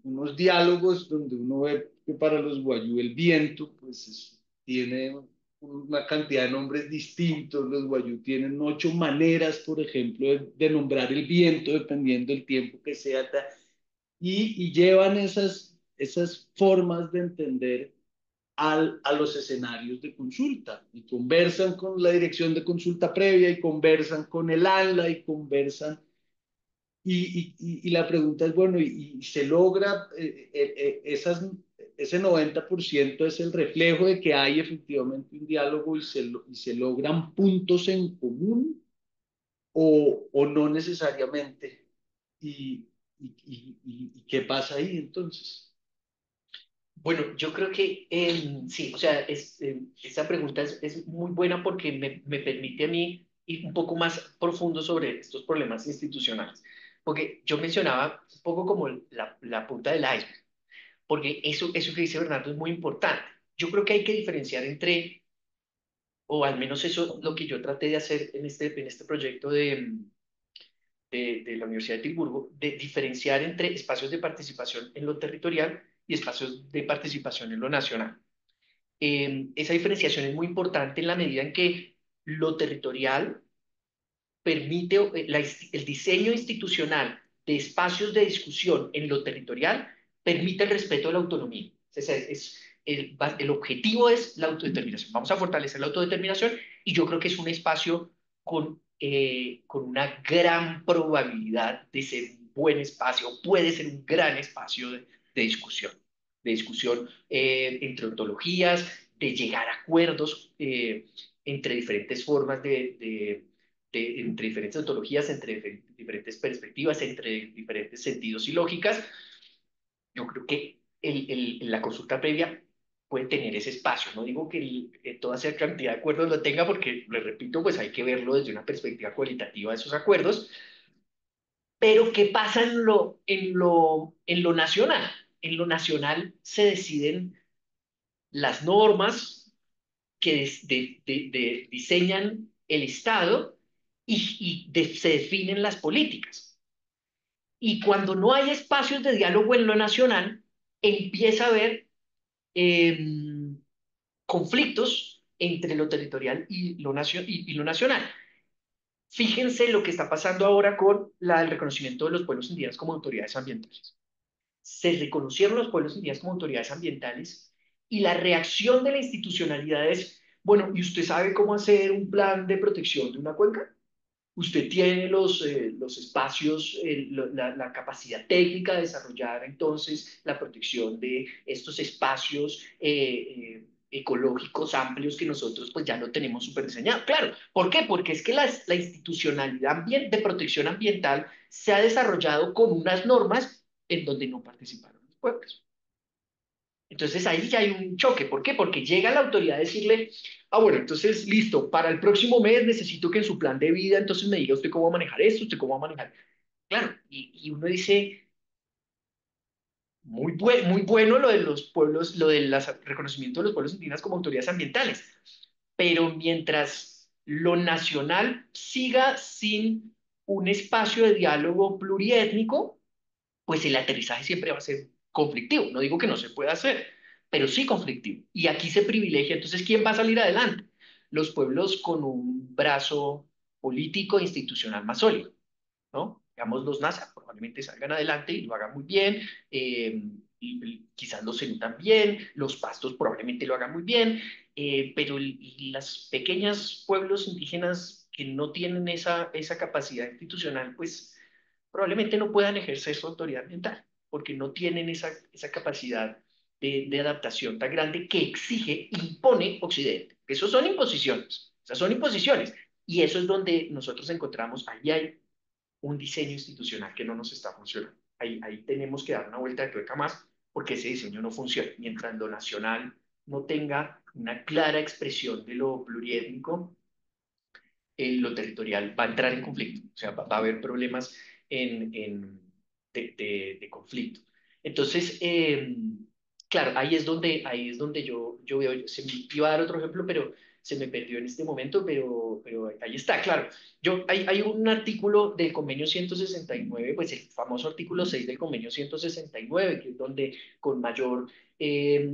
unos diálogos donde uno ve que para los guayú el viento pues tiene una cantidad de nombres distintos. Los guayú tienen 8 maneras, por ejemplo, de nombrar el viento dependiendo del tiempo que sea, y llevan esas formas de entender a los escenarios de consulta, y conversan con la dirección de consulta previa y conversan con el ANLA y conversan. Y la pregunta es, bueno, y se logra, ese 90% es el reflejo de que hay efectivamente un diálogo, y se logran puntos en común, o no necesariamente. ¿Y qué pasa ahí entonces? Bueno, yo creo que sí, o sea, esa pregunta es muy buena porque me permite a mí ir un poco más profundo sobre estos problemas institucionales. Porque yo mencionaba un poco como la punta del iceberg, porque eso que dice Bernardo es muy importante. Yo creo que hay que diferenciar entre, o al menos eso lo que yo traté de hacer en este proyecto de la Universidad de Tilburgo, de diferenciar entre espacios de participación en lo territorial y espacios de participación en lo nacional. Esa diferenciación es muy importante en la medida en que lo territorial permite, el diseño institucional de espacios de discusión en lo territorial permite el respeto de la autonomía. El objetivo es la autodeterminación. Vamos a fortalecer la autodeterminación, y yo creo que es un espacio con una gran probabilidad de ser un buen espacio, puede ser un gran espacio de discusión entre ontologías, de llegar a acuerdos entre diferentes formas entre diferentes ontologías, entre diferentes perspectivas, entre diferentes sentidos y lógicas. Yo creo que la consulta previa puede tener ese espacio. No digo que toda esa cantidad de acuerdos lo tenga, porque, le repito, pues hay que verlo desde una perspectiva cualitativa de esos acuerdos. Pero ¿qué pasa en lo nacional? En lo nacional se deciden las normas que diseñan el Estado, y se definen las políticas. Y cuando no hay espacios de diálogo en lo nacional, empieza a haber eh, conflictos entre lo territorial y lo nacional. Fíjense lo que está pasando ahora con el reconocimiento de los pueblos indígenas como autoridades ambientales. Se reconocieron los pueblos indígenas como autoridades ambientales, y la reacción de la institucionalidad es, bueno, ¿y usted sabe cómo hacer un plan de protección de una cuenca? ¿Usted tiene los espacios, la capacidad técnica de desarrollar entonces la protección de estos espacios ecológicos amplios que nosotros pues ya lo tenemos súper diseñado? Claro, ¿por qué? Porque es que la institucionalidad de protección ambiental se ha desarrollado con unas normas en donde no participaron los pueblos. Entonces ahí ya hay un choque. ¿Por qué? Porque llega la autoridad a decirle, ah, bueno, entonces listo, para el próximo mes necesito que en su plan de vida entonces me diga usted cómo va a manejar esto, usted cómo va a manejar. Claro, y uno dice, muy bueno lo de los pueblos, lo del reconocimiento de los pueblos indígenas como autoridades ambientales, pero mientras lo nacional siga sin un espacio de diálogo pluriétnico, pues el aterrizaje siempre va a ser conflictivo. No digo que no se pueda hacer, pero sí conflictivo. Y aquí se privilegia, entonces, ¿quién va a salir adelante? Los pueblos con un brazo político e institucional más sólido, ¿no? Digamos, los NASA probablemente salgan adelante y lo hagan muy bien, y quizás los CENU también, los pastos probablemente lo hagan muy bien, pero las pequeñas pueblos indígenas que no tienen esa capacidad institucional, pues probablemente no puedan ejercer su autoridad ambiental, porque no tienen esa capacidad de adaptación tan grande que exige, impone Occidente. Eso son imposiciones, esas son imposiciones. Y eso es donde nosotros encontramos, ahí hay un diseño institucional que no nos está funcionando. Ahí tenemos que dar una vuelta de tuerca más porque ese diseño no funciona. Mientras lo nacional no tenga una clara expresión de lo pluriétnico, lo territorial va a entrar en conflicto. O sea, va a haber problemas de conflicto. Entonces, claro, ahí es donde yo veo, se me iba a dar otro ejemplo, pero se me perdió en este momento, pero ahí está, claro. Hay un artículo del convenio 169, pues el famoso artículo 6 del convenio 169, que es donde con mayor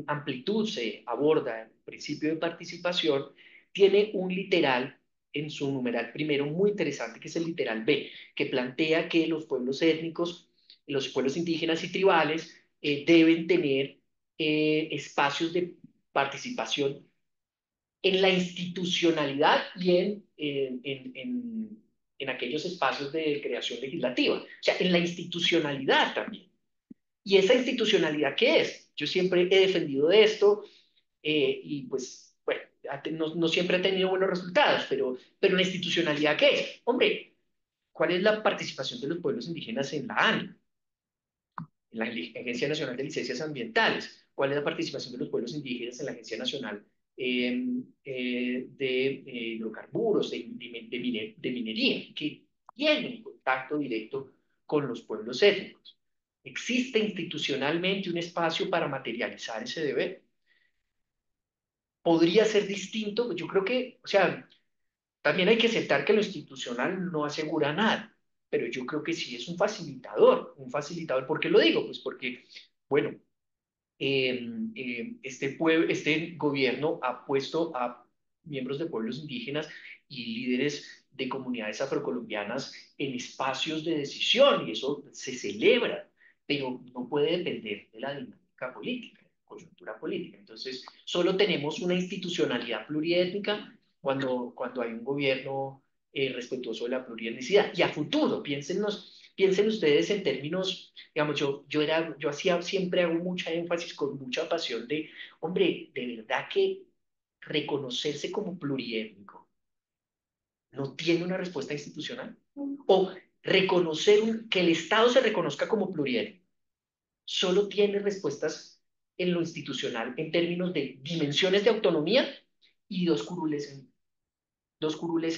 amplitud se aborda el principio de participación, tiene un literal en su numeral primero muy interesante, que es el literal B, que plantea que los pueblos étnicos, los pueblos indígenas y tribales deben tener espacios de participación en la institucionalidad y en aquellos espacios de creación legislativa. O sea, en la institucionalidad también. ¿Y esa institucionalidad qué es? Yo siempre he defendido de esto, y pues, bueno, no siempre ha tenido buenos resultados, pero la institucionalidad qué es? Hombre, ¿cuál es la participación de los pueblos indígenas en la ANI, en la Agencia Nacional de Licencias Ambientales? ¿Cuál es la participación de los pueblos indígenas en la Agencia Nacional de Hidrocarburos, de Minería, que tienen contacto directo con los pueblos étnicos? ¿Existe institucionalmente un espacio para materializar ese deber? ¿Podría ser distinto? Yo creo que, o sea, también hay que aceptar que lo institucional no asegura nada, pero yo creo que sí es un facilitador, un facilitador. ¿Por qué lo digo? Pues porque, bueno, este gobierno ha puesto a miembros de pueblos indígenas y líderes de comunidades afrocolombianas en espacios de decisión y eso se celebra, pero no puede depender de la dinámica política, coyuntura política. Entonces, solo tenemos una institucionalidad pluriétnica cuando hay un gobierno respetuoso de la plurietnicidad. Y a futuro, piensen ustedes en términos, digamos, yo hacía, siempre hago mucha énfasis con mucha pasión de, hombre, de verdad que reconocerse como pluriétnico no tiene una respuesta institucional. O reconocer que el Estado se reconozca como pluriétnico solo tiene respuestas en lo institucional en términos de dimensiones de autonomía y dos curules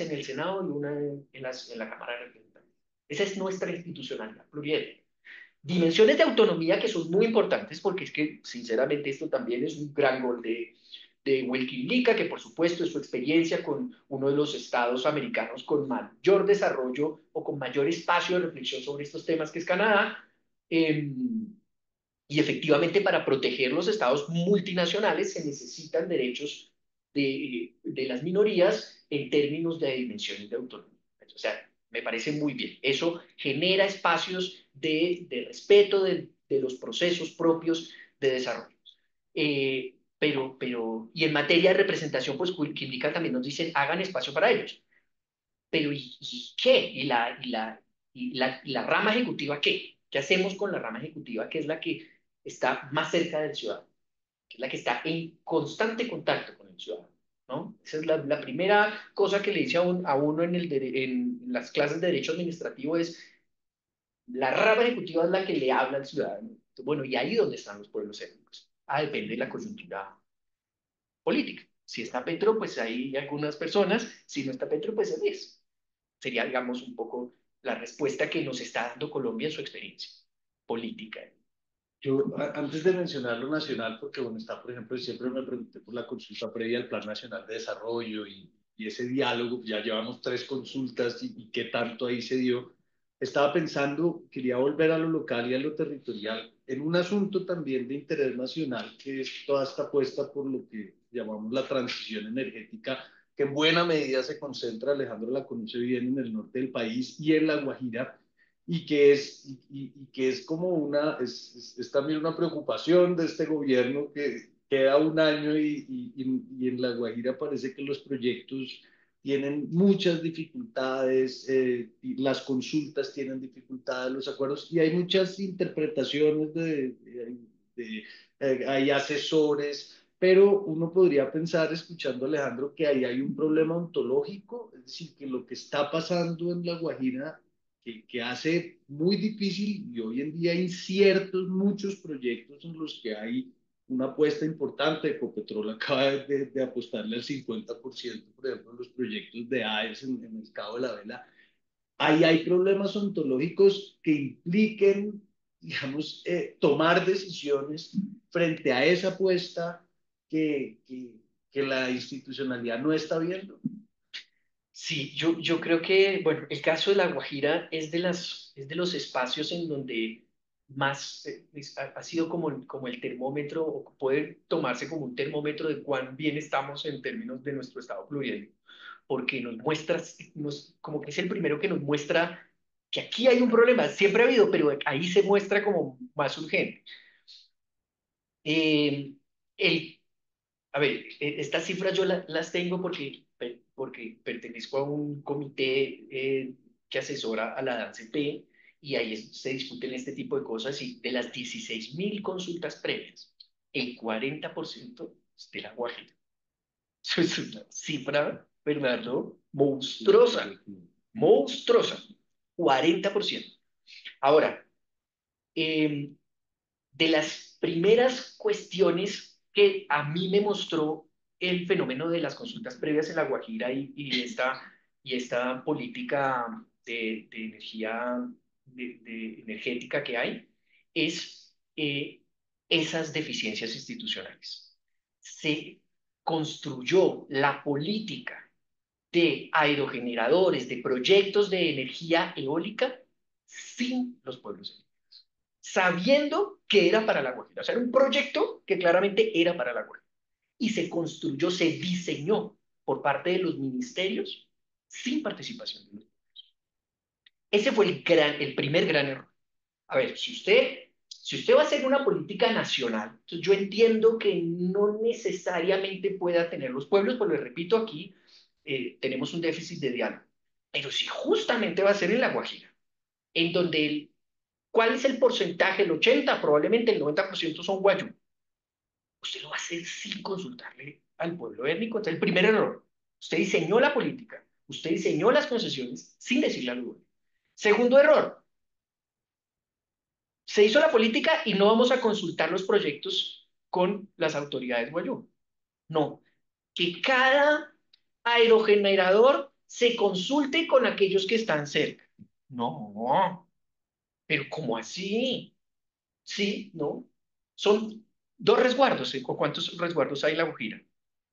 en el Senado y una en la Cámara de Representantes. Esa es nuestra institucionalidad pluriétnica. Dimensiones de autonomía que son muy importantes porque es que, sinceramente, esto también es un gran gol de Wilkin Lica, que por supuesto es su experiencia con uno de los estados americanos con mayor desarrollo o con mayor espacio de reflexión sobre estos temas, que es Canadá. Y efectivamente, para proteger los estados multinacionales se necesitan derechos de las minorías en términos de dimensiones de autonomía. O sea, me parece muy bien. Eso genera espacios de respeto de los procesos propios de desarrollo. Y en materia de representación, pues Química también nos dicen, hagan espacio para ellos. Pero ¿y qué? ¿Y la rama ejecutiva qué? ¿Qué hacemos con la rama ejecutiva, que es la que está más cerca del ciudadano, que es la que está en constante contacto con el ciudadano? ¿No? Esa es la primera cosa que le dice a uno en las clases de derecho administrativo es, La rama ejecutiva es la que le habla al ciudadano. Bueno, y ahí donde están los pueblos étnicos. Depende de la coyuntura política. Si está Petro, pues hay algunas personas. Si no está Petro, pues es. Sería, digamos, un poco la respuesta que nos está dando Colombia en su experiencia política. Yo, antes de mencionar lo nacional, porque bueno, está, por ejemplo, siempre me pregunté por la consulta previa al Plan Nacional de Desarrollo y ese diálogo, ya llevamos 3 consultas y qué tanto ahí se dio. Estaba pensando, quería volver a lo local y a lo territorial, en un asunto también de interés nacional, que es toda esta apuesta por lo que llamamos la transición energética, que en buena medida se concentra, Alejandro la conoce bien, en el norte del país y en La Guajira y que es como es también una preocupación de este gobierno que queda un año y en La Guajira parece que los proyectos tienen muchas dificultades, y las consultas tienen dificultades, los acuerdos, y hay muchas interpretaciones hay asesores, pero uno podría pensar, escuchando a Alejandro, que ahí hay un problema ontológico, es decir, que lo que está pasando en La Guajira que hace muy difícil y hoy en día inciertos muchos proyectos en los que hay una apuesta importante. Ecopetrol acaba de apostarle al 50%, por ejemplo, en los proyectos de AES en el Cabo de la Vela. Ahí hay problemas ontológicos que impliquen, digamos, tomar decisiones frente a esa apuesta que la institucionalidad no está viendo. Sí, yo creo que, bueno, el caso de La Guajira es de los espacios en donde más ha sido como, como el termómetro, o puede tomarse como un termómetro de cuán bien estamos en términos de nuestro estado pluriétnico, porque nos muestra, como que es el primero que nos muestra que aquí hay un problema, siempre ha habido, pero ahí se muestra como más urgente. Eh, el A ver, estas cifras yo las tengo porque pertenezco a un comité que asesora a la DANCP y ahí se discuten este tipo de cosas y de las 16.000 consultas previas, el 40% es de La Guajira. Eso es una cifra, Bernardo, monstruosa, monstruosa, 40%. Ahora, eh, de las primeras cuestiones que a mí me mostró el fenómeno de las consultas previas en La Guajira y esta política de energía de energética que hay es esas deficiencias institucionales. Se construyó la política de aerogeneradores, de proyectos de energía eólica sin los pueblos, sabiendo que era para La Guajira. O sea, era un proyecto que claramente era para La Guajira. Y se construyó, se diseñó por parte de los ministerios sin participación de los. Ese fue el primer gran error. A ver, si usted va a hacer una política nacional, entonces yo entiendo que no necesariamente pueda tener los pueblos, pues le repito aquí, tenemos un déficit de diálogo. Pero si justamente va a ser en La Guajira, en donde ¿cuál es el porcentaje? El 80, probablemente el 90% son guayú. Usted lo va a hacer sin consultarle al pueblo étnico. Entonces, el primer error, usted diseñó la política, usted diseñó las concesiones sin decirle al pueblo. Segundo error, se hizo la política y no vamos a consultar los proyectos con las autoridades guayú. No, que cada aerogenerador se consulte con aquellos que están cerca. No, pero ¿cómo así? Sí, ¿no? Son dos resguardos, ¿eh? ¿O cuántos resguardos hay en La Guajira?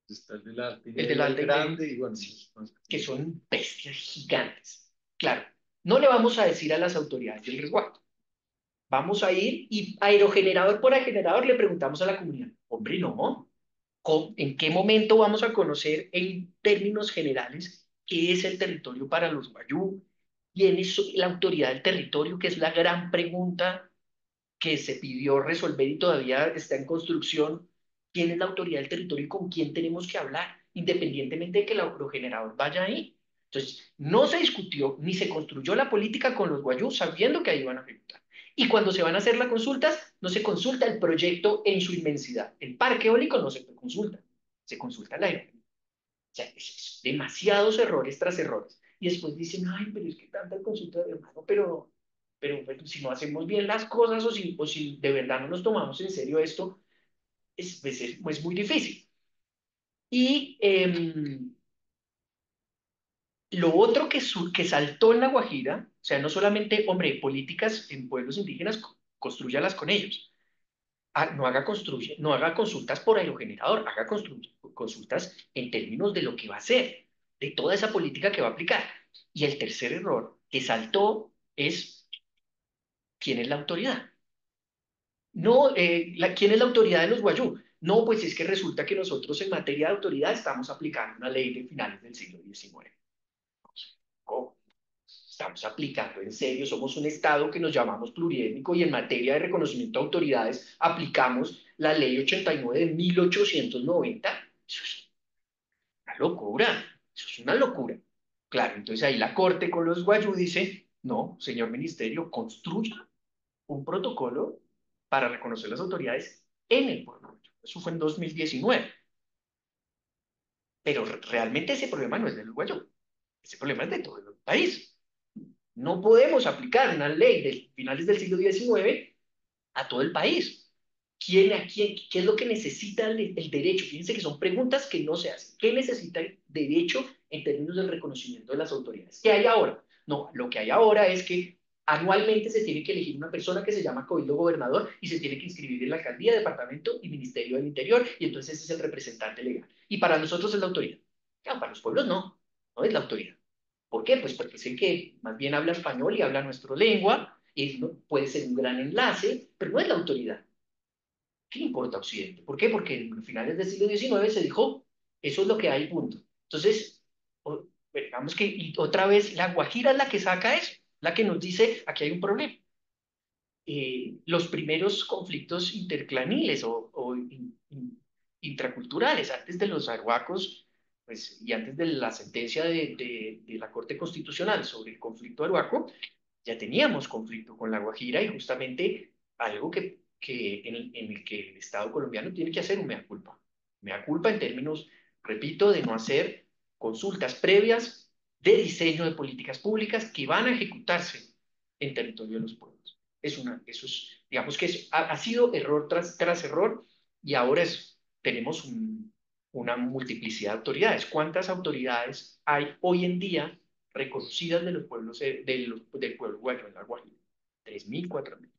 Está el del Alta y El del Media, el Alta y Medio, grande, y bueno, sí, que son bestias gigantes. Claro, no le vamos a decir a las autoridades del resguardo. Vamos a ir y aerogenerador por aerogenerador le preguntamos a la comunidad. Hombre, no. ¿En qué momento vamos a conocer en términos generales qué es el territorio para los guayú? ¿Quién es la autoridad del territorio? Que es la gran pregunta que se pidió resolver y todavía está en construcción. ¿Quién es la autoridad del territorio y con quién tenemos que hablar, independientemente de que el agrogenerador vaya ahí? Entonces, no se discutió ni se construyó la política con los guayús sabiendo que ahí van a ejecutar. Y cuando se van a hacer las consultas, no se consulta el proyecto en su inmensidad. El parque eólico no se consulta el aire. O sea, es demasiados errores tras errores. Y después dicen, ay, pero es que tanta consulta de hermano, pero pero pues, si no hacemos bien las cosas o si de verdad no nos tomamos en serio esto, es muy difícil. Y lo otro que saltó en La Guajira, o sea, no solamente, hombre, políticas en pueblos indígenas, construyalas con ellos. No haga consultas por aerogenerador, haga consultas en términos de lo que va a hacer, de toda esa política que va a aplicar. Y el tercer error que saltó es quién es la autoridad. No, ¿quién es la autoridad de los guayú? No, pues es que resulta que nosotros en materia de autoridad estamos aplicando una ley de finales del siglo XIX. ¿Cómo? Estamos aplicando en serio, somos un Estado que nos llamamos pluriétnico y en materia de reconocimiento de autoridades aplicamos la ley 89 de 1890. Eso es una locura, eso es una locura. Claro, entonces ahí la Corte con los guayú dice, no, señor ministerio, construya un protocolo para reconocer las autoridades en el pueblo. Eso fue en 2019. Pero realmente ese problema no es del guayú, ese problema es de todo el país. No podemos aplicar una ley de finales del siglo XIX a todo el país. ¿Qué es lo que necesita el derecho? Fíjense que son preguntas que no se hacen. ¿Qué necesita el derecho en términos del reconocimiento de las autoridades? ¿Qué hay ahora? No, lo que hay ahora es que anualmente se tiene que elegir una persona que se llama cabildo gobernador y se tiene que inscribir en la alcaldía, departamento y ministerio del interior y entonces ese es el representante legal. Y para nosotros es la autoridad. Claro, para los pueblos no, no es la autoridad. ¿Por qué? Pues porque es el que más bien habla español y habla nuestra lengua, y puede ser un gran enlace, pero no es la autoridad. ¿Qué le importa a Occidente? ¿Por qué? Porque en finales del siglo XIX se dijo, eso es lo que hay, punto. Entonces, digamos que y otra vez la Guajira es la que saca eso, la que nos dice, aquí hay un problema. Los primeros conflictos interclaniles intraculturales, antes de los arhuacos, pues, y antes de la sentencia de la Corte Constitucional sobre el conflicto arhuaco, ya teníamos conflicto con La Guajira y justamente algo en el que el Estado colombiano tiene que hacer un mea culpa. Mea culpa en términos, repito, de no hacer consultas previas de diseño de políticas públicas que van a ejecutarse en territorio de los pueblos. Eso es, digamos que ha sido error tras error y ahora tenemos una multiplicidad de autoridades. ¿Cuántas autoridades hay hoy en día reconocidas de los pueblos del pueblo guayú en La Guajira? 3.000, 4.000.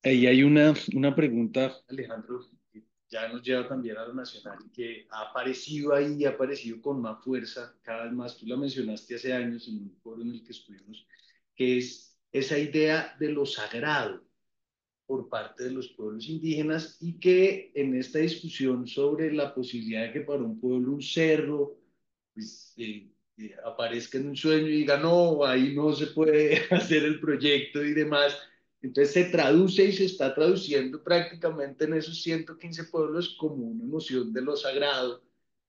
Ahí hay una pregunta, Alejandro, que ya nos lleva también a lo nacional, que ha aparecido ahí y ha aparecido con más fuerza cada vez más. Tú la mencionaste hace años en un foro en el que estuvimos, que es esa idea de lo sagrado por parte de los pueblos indígenas y que en esta discusión sobre la posibilidad de que para un pueblo un cerro pues, aparezca en un sueño y diga, no, ahí no se puede hacer el proyecto y demás. Entonces se traduce y se está traduciendo prácticamente en esos 115 pueblos como una noción de lo sagrado.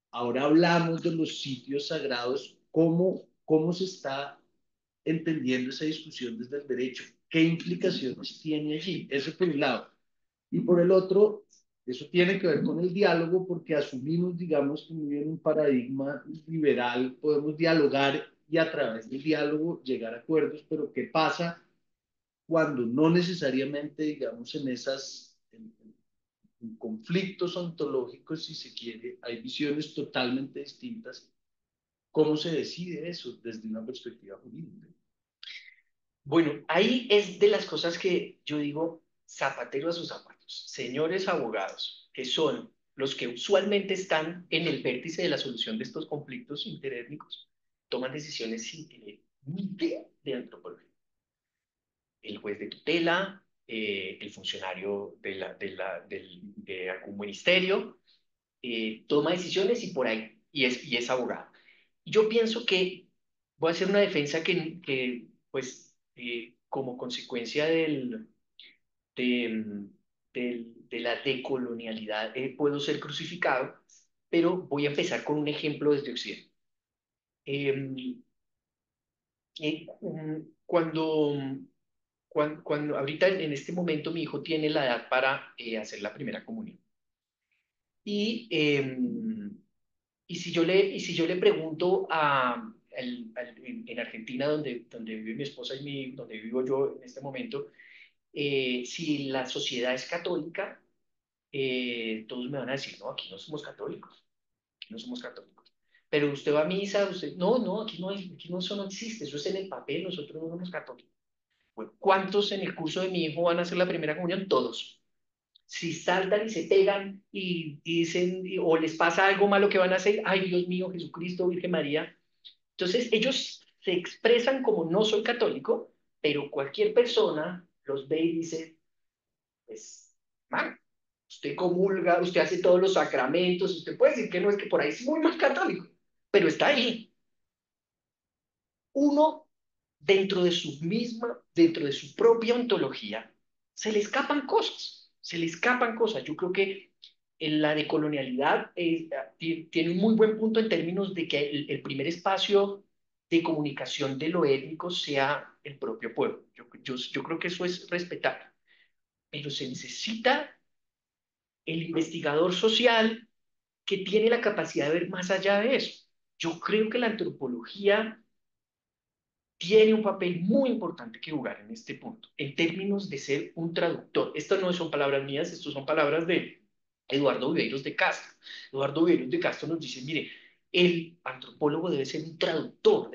Ahora hablamos de los sitios sagrados, cómo se está entendiendo esa discusión desde el derecho, qué implicaciones tiene allí, eso por un lado. Y por el otro, eso tiene que ver con el diálogo porque asumimos, digamos, que muy bien un paradigma liberal, podemos dialogar y a través del diálogo llegar a acuerdos, pero ¿qué pasa cuando no necesariamente, digamos, en conflictos ontológicos, si se quiere, hay visiones totalmente distintas? ¿Cómo se decide eso desde una perspectiva jurídica? Bueno, ahí es de las cosas que yo digo, zapatero a sus zapatos. Señores abogados, que son los que usualmente están en el vértice de la solución de estos conflictos interétnicos, toman decisiones sin tener ni idea de antropología. El juez de tutela, el funcionario de algún ministerio, toma decisiones y por ahí, y es abogado. Yo pienso que voy a hacer una defensa pues, como consecuencia de, de la decolonialidad, puedo ser crucificado, pero voy a empezar con un ejemplo desde Occidente. Eh, cuando ahorita en este momento mi hijo tiene la edad para hacer la primera comunión. Y, y si yo le pregunto en Argentina, donde vive mi esposa y donde vivo yo en este momento, si la sociedad es católica, todos me van a decir, no, aquí no somos católicos, aquí no somos católicos. Pero usted va a misa, usted, no, no, aquí no, eso no existe, eso es en el papel, nosotros no somos católicos. Bueno, ¿cuántos en el curso de mi hijo van a hacer la primera comunión? Todos. Si saltan y se pegan y dicen, o les pasa algo malo que van a hacer, ay Dios mío, Jesucristo, Virgen María. Entonces ellos se expresan como no soy católico, pero cualquier persona los ve y dice, pues, man, usted comulga, usted hace todos los sacramentos, usted puede decir que no es que por ahí es muy mal católico, pero está ahí. Uno, dentro de su propia ontología, se le escapan cosas, se le escapan cosas. Yo creo que en la decolonialidad tiene un muy buen punto en términos de que el primer espacio de comunicación de lo étnico sea el propio pueblo. Yo creo que eso es respetable, pero se necesita el investigador social que tiene la capacidad de ver más allá de eso. Yo creo que la antropología tiene un papel muy importante que jugar en este punto, en términos de ser un traductor. Estas no son palabras mías, estas son palabras de Eduardo Viveiros de Castro. Eduardo Viveiros de Castro nos dice, mire, el antropólogo debe ser un traductor,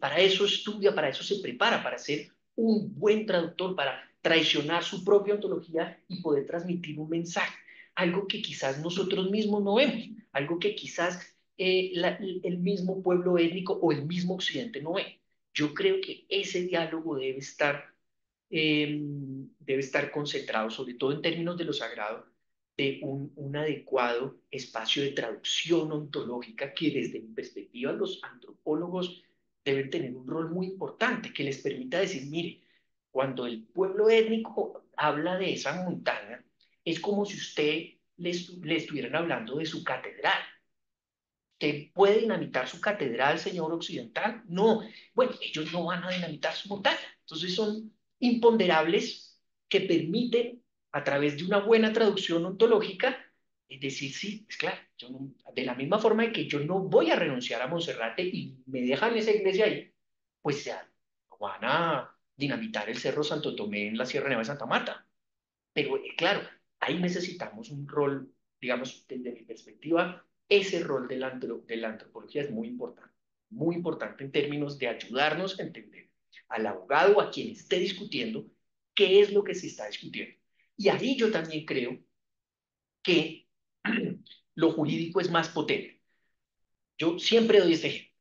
para eso estudia, para eso se prepara, para ser un buen traductor, para traicionar su propia ontología y poder transmitir un mensaje, algo que quizás nosotros mismos no vemos, algo que quizás el mismo pueblo étnico o el mismo occidente no ve. Yo creo que ese diálogo debe estar concentrado, sobre todo en términos de lo sagrado, de un adecuado espacio de traducción ontológica que desde mi perspectiva los antropólogos deben tener un rol muy importante que les permita decir, mire, cuando el pueblo étnico habla de esa montaña, es como si usted le estuvieran hablando de su catedral. ¿Usted puede dinamitar su catedral, señor occidental? No. Bueno, ellos no van a dinamitar su montaña. Entonces son imponderables que permiten, a través de una buena traducción ontológica, decir, sí, es claro, de la misma forma que yo no voy a renunciar a Monserrate y me dejan esa iglesia ahí, pues ya van a dinamitar el Cerro Santo Tomé en la Sierra Nevada de Santa Marta. Pero claro, ahí necesitamos un rol, digamos, desde mi perspectiva, ese rol de la antropología es muy importante en términos de ayudarnos a entender al abogado o a quien esté discutiendo qué es lo que se está discutiendo. Y ahí yo también creo que lo jurídico es más potente. Yo siempre doy este ejemplo.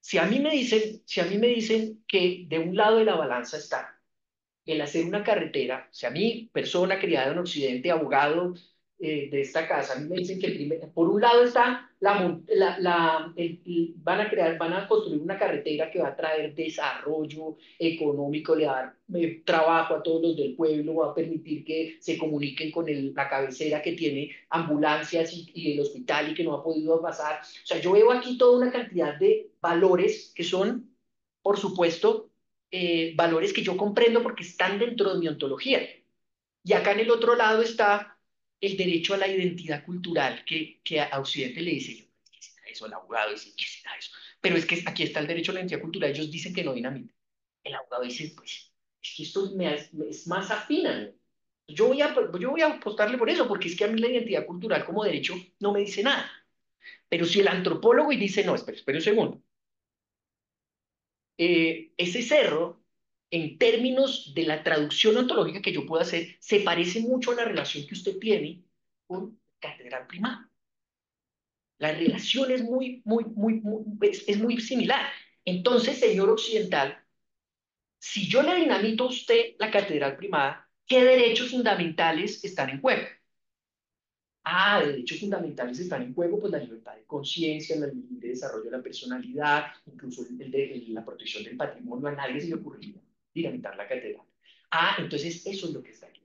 Si a mí me dicen que de un lado de la balanza está el hacer una carretera, o sea, a mí, persona criada en Occidente, abogado de esta casa, a mí me dicen que por un lado está van a construir una carretera que va a traer desarrollo económico, le va a dar trabajo a todos los del pueblo, va a permitir que se comuniquen con la cabecera que tiene ambulancias y el hospital y que no ha podido pasar. O sea, yo veo aquí toda una cantidad de valores que son, por supuesto, valores que yo comprendo porque están dentro de mi ontología. Y acá en el otro lado está el derecho a la identidad cultural que a Occidente le dice yo, ¿qué será eso? El abogado dice, ¿qué será eso? Pero es que aquí está el derecho a la identidad cultural, ellos dicen que no dinamita. El abogado dice, pues, es que esto es más afín a mí. Yo voy a apostarle por eso, porque es que a mí la identidad cultural como derecho no me dice nada. Pero si el antropólogo y dice, no, espera un segundo, ese cerro, en términos de la traducción ontológica que yo puedo hacer, se parece mucho a la relación que usted tiene con Catedral Primada. La relación es es muy similar. Entonces, señor occidental, si yo le dinamito a usted la Catedral Primada, ¿qué derechos fundamentales están en juego? Derechos fundamentales están en juego, pues la libertad de conciencia, el libre desarrollo de la personalidad, incluso la protección del patrimonio. A nadie se le ocurriría dinamitar la catedral. Entonces eso es lo que está aquí.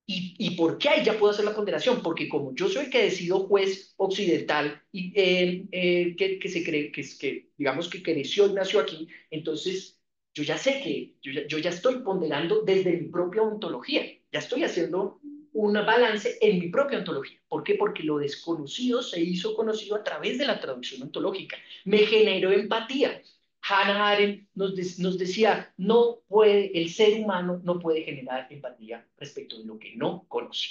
¿Y por qué ahí ya puedo hacer la ponderación? Porque como yo soy el que decido juez occidental y que se cree que digamos que creció y nació aquí, entonces yo ya sé que yo ya estoy ponderando desde mi propia ontología. Ya estoy haciendo un balance en mi propia ontología. ¿Por qué? Porque lo desconocido se hizo conocido a través de la traducción ontológica. Me generó empatía. Hannah Arendt nos decía, no puede, el ser humano no puede generar empatía respecto de lo que no conoce.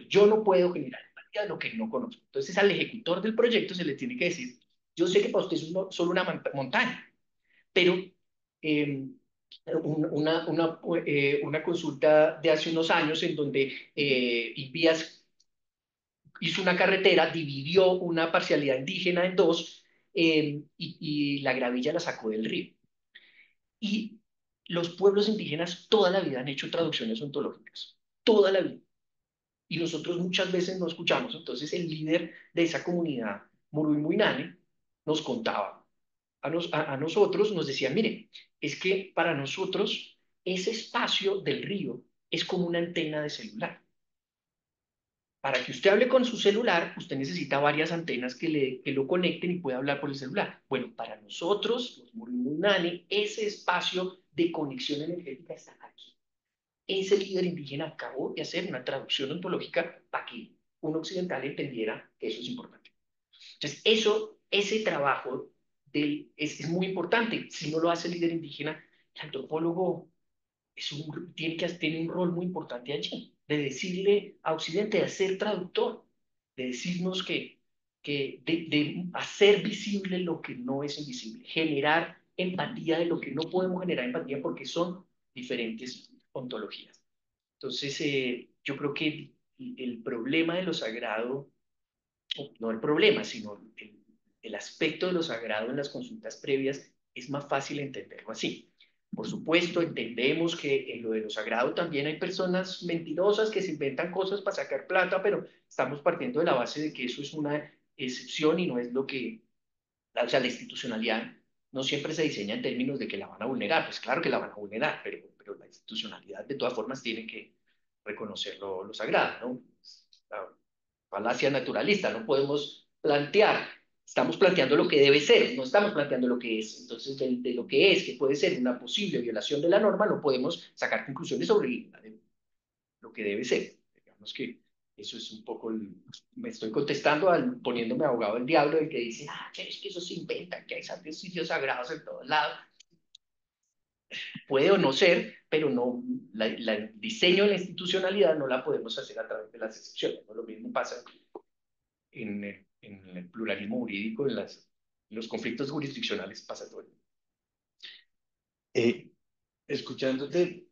Yo no puedo generar empatía de lo que no conozco. Entonces al ejecutor del proyecto se le tiene que decir, yo sé que para usted es solo una montaña, pero eh, una consulta de hace unos años en donde Invías hizo una carretera, dividió una parcialidad indígena en dos y la gravilla la sacó del río. Y los pueblos indígenas toda la vida han hecho traducciones ontológicas, toda la vida. Y nosotros muchas veces no escuchamos. Entonces el líder de esa comunidad, Murui Muinane, nos contaba a nosotros, nos decía, mire, es que para nosotros ese espacio del río es como una antena de celular. Para que usted hable con su celular, usted necesita varias antenas que lo conecten y pueda hablar por el celular. Bueno, para nosotros, los Murinani, ese espacio de conexión energética está aquí. Ese líder indígena acabó de hacer una traducción ontológica para que un occidental entendiera que eso es importante. Entonces, ese trabajo es muy importante. Si no lo hace el líder indígena, el antropólogo tiene un rol muy importante allí, de decirle a Occidente, de hacer traductor, de decirnos de hacer visible lo que no es invisible, generar empatía de lo que no podemos generar empatía porque son diferentes ontologías. Entonces, yo creo que el problema de lo sagrado, no el problema, sino el aspecto de lo sagrado en las consultas previas es más fácil entenderlo así. Por supuesto, entendemos que en lo de lo sagrado también hay personas mentirosas que se inventan cosas para sacar plata, pero estamos partiendo de la base de que eso es una excepción y no es lo que, o sea, la institucionalidad no siempre se diseña en términos de que la van a vulnerar, pues claro que la van a vulnerar, pero la institucionalidad de todas formas tiene que reconocer lo sagrado, ¿no? La falacia naturalista, no podemos plantear, estamos planteando lo que debe ser, no estamos planteando lo que es. Entonces, de lo que es, que puede ser una posible violación de la norma, no podemos sacar conclusiones sobre lo que debe ser. Digamos que eso es un poco, me estoy contestando poniéndome abogado del diablo, el que dice, es que eso se inventa, que hay sitios sagrados en todos lados. Puede o no ser, pero no, el diseño de la institucionalidad no la podemos hacer a través de las excepciones, ¿no? Lo mismo pasa en el pluralismo jurídico, en los conflictos jurisdiccionales pasa todo. Escuchándote,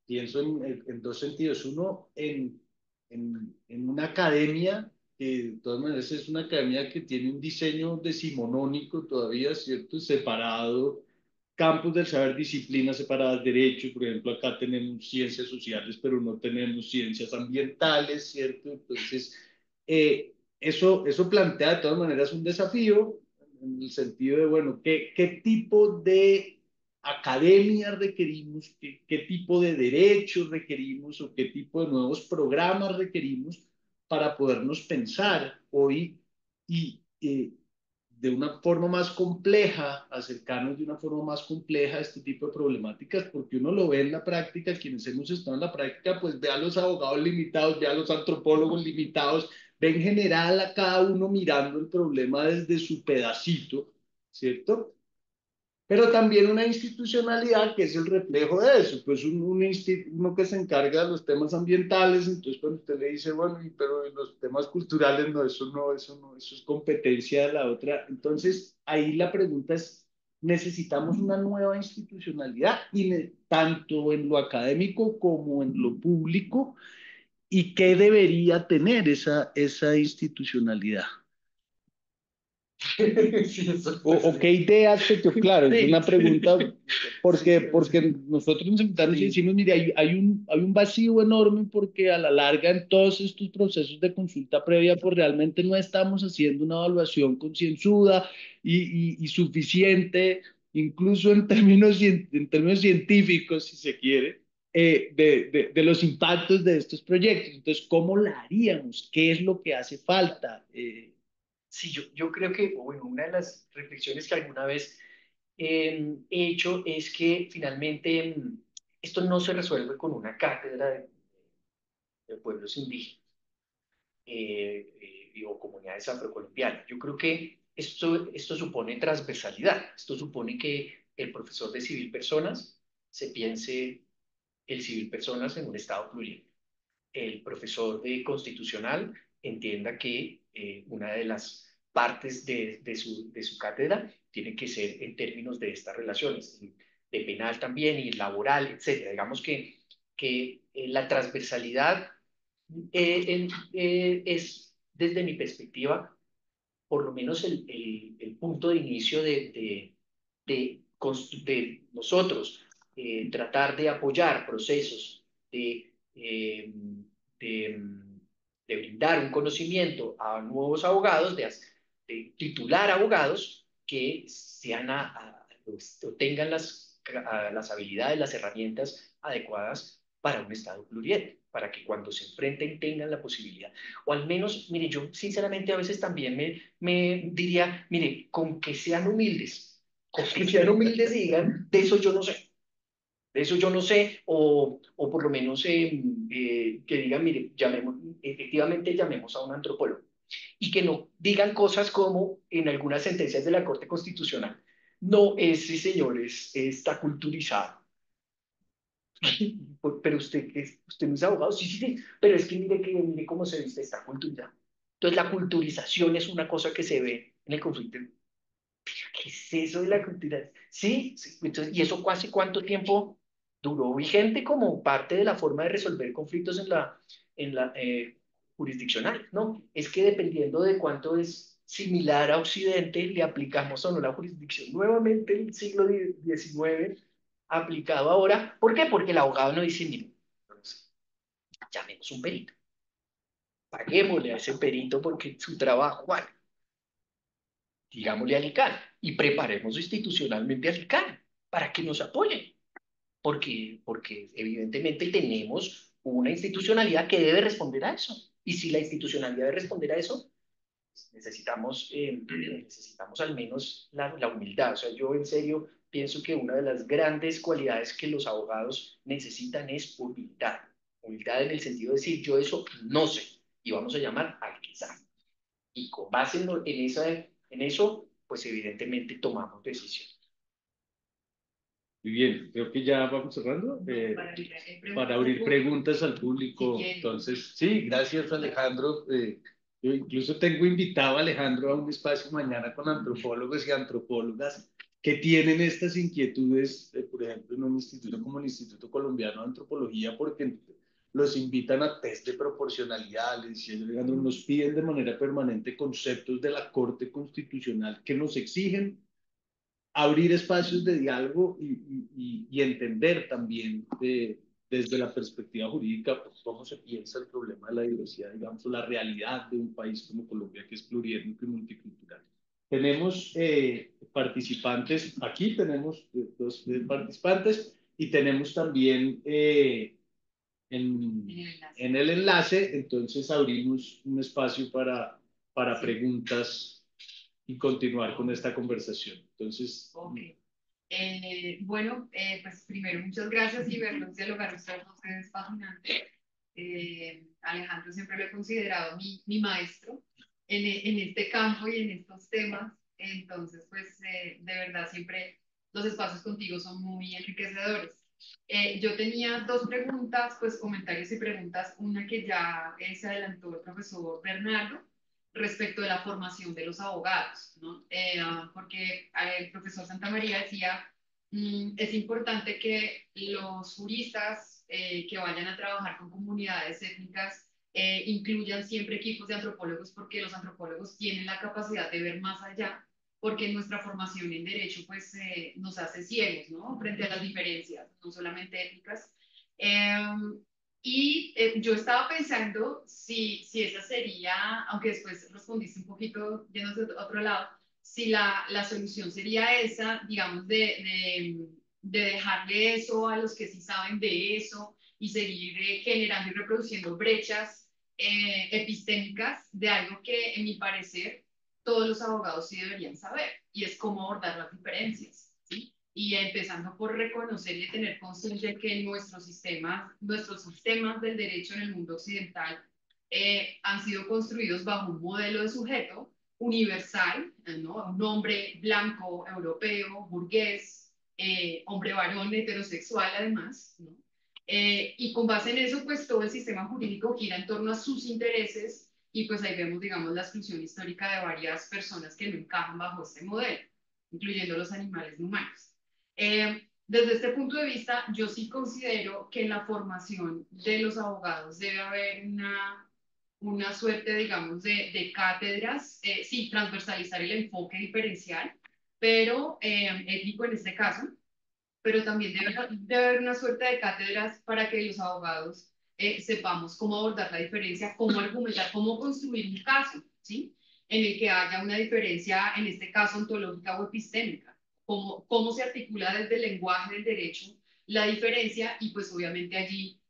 pienso en dos sentidos. Uno, en una academia, que de todas maneras es una academia que tiene un diseño decimonónico todavía, ¿cierto? Separado, campos del saber, disciplinas separadas, derechos, por ejemplo, acá tenemos ciencias sociales, pero no tenemos ciencias ambientales, ¿cierto? Entonces, eso plantea de todas maneras un desafío en el sentido de, bueno, ¿qué tipo de academia requerimos, qué tipo de derechos requerimos o qué tipo de nuevos programas requerimos para podernos pensar hoy y de una forma más compleja, acercarnos de una forma más compleja a este tipo de problemáticas, porque uno lo ve en la práctica, quienes hemos estado en la práctica, pues ve a los abogados limitados, ve a los antropólogos limitados, ve en general a cada uno mirando el problema desde su pedacito, ¿cierto? Pero también una institucionalidad que es el reflejo de eso, pues uno que se encarga de los temas ambientales, entonces cuando usted le dice, bueno, pero los temas culturales, no, eso es competencia de la otra. Entonces, ahí la pregunta es, necesitamos una nueva institucionalidad, tanto en lo académico como en lo público, ¿y qué debería tener esa institucionalidad? Sí, eso, O qué ideas se te, claro, es una sí, pregunta, sí, porque nosotros nos sentamos y sí. decimos, mire, hay un vacío enorme porque a la larga en todos estos procesos de consulta previa, pues realmente no estamos haciendo una evaluación concienzuda y suficiente, incluso en términos científicos, si se quiere, de los impactos de estos proyectos. Entonces, ¿cómo la haríamos? ¿Qué es lo que hace falta? Sí, yo creo que, bueno, una de las reflexiones que alguna vez he hecho es que finalmente esto no se resuelve con una cátedra pueblos indígenas o comunidades afrocolombianas. Yo creo que esto supone transversalidad, esto supone que el profesor de civil personas se piense el civil personas en un estado plural. El profesor de constitucional entienda que una de las partes de su cátedra tiene que ser en términos de estas relaciones, de penal también y laboral, etcétera. Digamos que la transversalidad es, desde mi perspectiva, por lo menos el punto de inicio de nosotros tratar de apoyar procesos de, de brindar un conocimiento a nuevos abogados, de titular abogados que sean o tengan las habilidades, las herramientas adecuadas para un Estado pluriel, para que cuando se enfrenten tengan la posibilidad. O al menos, mire, yo sinceramente a veces también me diría, mire, con que sean humildes y digan, de eso yo no sé. De eso yo no sé, o por lo menos que digan, mire, efectivamente llamemos a un antropólogo y que no digan cosas como en algunas sentencias de la Corte Constitucional. No, ese señor está culturizado. Pero usted no es abogado, sí, sí, sí, pero es que mire cómo se viste, está culturizado. Entonces la culturización es una cosa que se ve en el conflicto. ¿Qué es eso de la cultura? Sí, sí, entonces, ¿y eso casi cuánto tiempo duró vigente como parte de la forma de resolver conflictos en la jurisdiccional? No, es que dependiendo de cuánto es similar a Occidente, le aplicamos o no la jurisdicción. Nuevamente el siglo XIX aplicado ahora. ¿Por qué? Porque el abogado no dice, mire, entonces, llamemos un perito, paguémosle a ese perito porque su trabajo vale, digámosle al ICANN y preparemos institucionalmente al ICANN para que nos apoyen, porque evidentemente tenemos una institucionalidad que debe responder a eso. Y si la institucionalidad debe responder a eso, necesitamos al menos la humildad. O sea, yo en serio pienso que una de las grandes cualidades que los abogados necesitan es humildad. Humildad en el sentido de decir, yo eso no sé, y vamos a llamar al que sabe. Y con base en eso, pues evidentemente tomamos decisiones. Muy bien, creo que ya vamos cerrando. Para abrir preguntas al público. Entonces, sí, gracias Alejandro. Yo incluso tengo invitado a Alejandro a un espacio mañana con antropólogos y antropólogas que tienen estas inquietudes, por ejemplo, en un instituto como el Instituto Colombiano de Antropología, porque los invitan a test de proporcionalidad, les decía Alejandro, nos piden de manera permanente conceptos de la Corte Constitucional que nos exigen abrir espacios de diálogo y entender también desde la perspectiva jurídica pues, cómo se piensa el problema de la diversidad, digamos, la realidad de un país como Colombia, que es pluriétnico y multicultural. Tenemos participantes, aquí tenemos dos participantes y tenemos también en el enlace, entonces abrimos un espacio para preguntas y continuar con esta conversación. Entonces, okay. Bueno, pues primero muchas gracias y verlos dialogar ustedes dos es fascinante. Alejandro siempre lo he considerado mi maestro en este campo y en estos temas. Entonces, pues de verdad siempre los espacios contigo son muy enriquecedores. Yo tenía dos preguntas, pues comentarios y preguntas. Una que ya se adelantó el profesor Bernardo respecto de la formación de los abogados, ¿no? Porque el profesor Santamaría decía, es importante que los juristas que vayan a trabajar con comunidades étnicas incluyan siempre equipos de antropólogos porque los antropólogos tienen la capacidad de ver más allá, porque nuestra formación en derecho pues nos hace ciegos, ¿no? Frente a las diferencias, no solamente étnicas. Yo estaba pensando si esa sería, aunque después respondiste un poquito yéndose a otro lado, si la solución sería esa, digamos, de dejarle eso a los que sí saben de eso y seguir generando y reproduciendo brechas epistémicas de algo que, en mi parecer, todos los abogados sí deberían saber, y es cómo abordar las diferencias, ¿sí? y empezando por reconocer y tener conciencia que nuestros sistemas del derecho en el mundo occidental han sido construidos bajo un modelo de sujeto universal, ¿no? Un hombre blanco, europeo, burgués, hombre varón, heterosexual además, ¿no? Y con base en eso, pues todo el sistema jurídico gira en torno a sus intereses y pues ahí vemos, digamos, la exclusión histórica de varias personas que no encajan bajo este modelo, incluyendo los animales no humanos. Desde este punto de vista, yo sí considero que en la formación de los abogados debe haber una suerte, digamos, de cátedras, sí, transversalizar el enfoque diferencial, pero ético en este caso, pero también debe haber una suerte de cátedras para que los abogados sepamos cómo abordar la diferencia, cómo argumentar, cómo construir un caso, ¿sí? En el que haya una diferencia, en este caso ontológica o epistémica, cómo se articula desde el lenguaje del derecho la diferencia y pues obviamente allí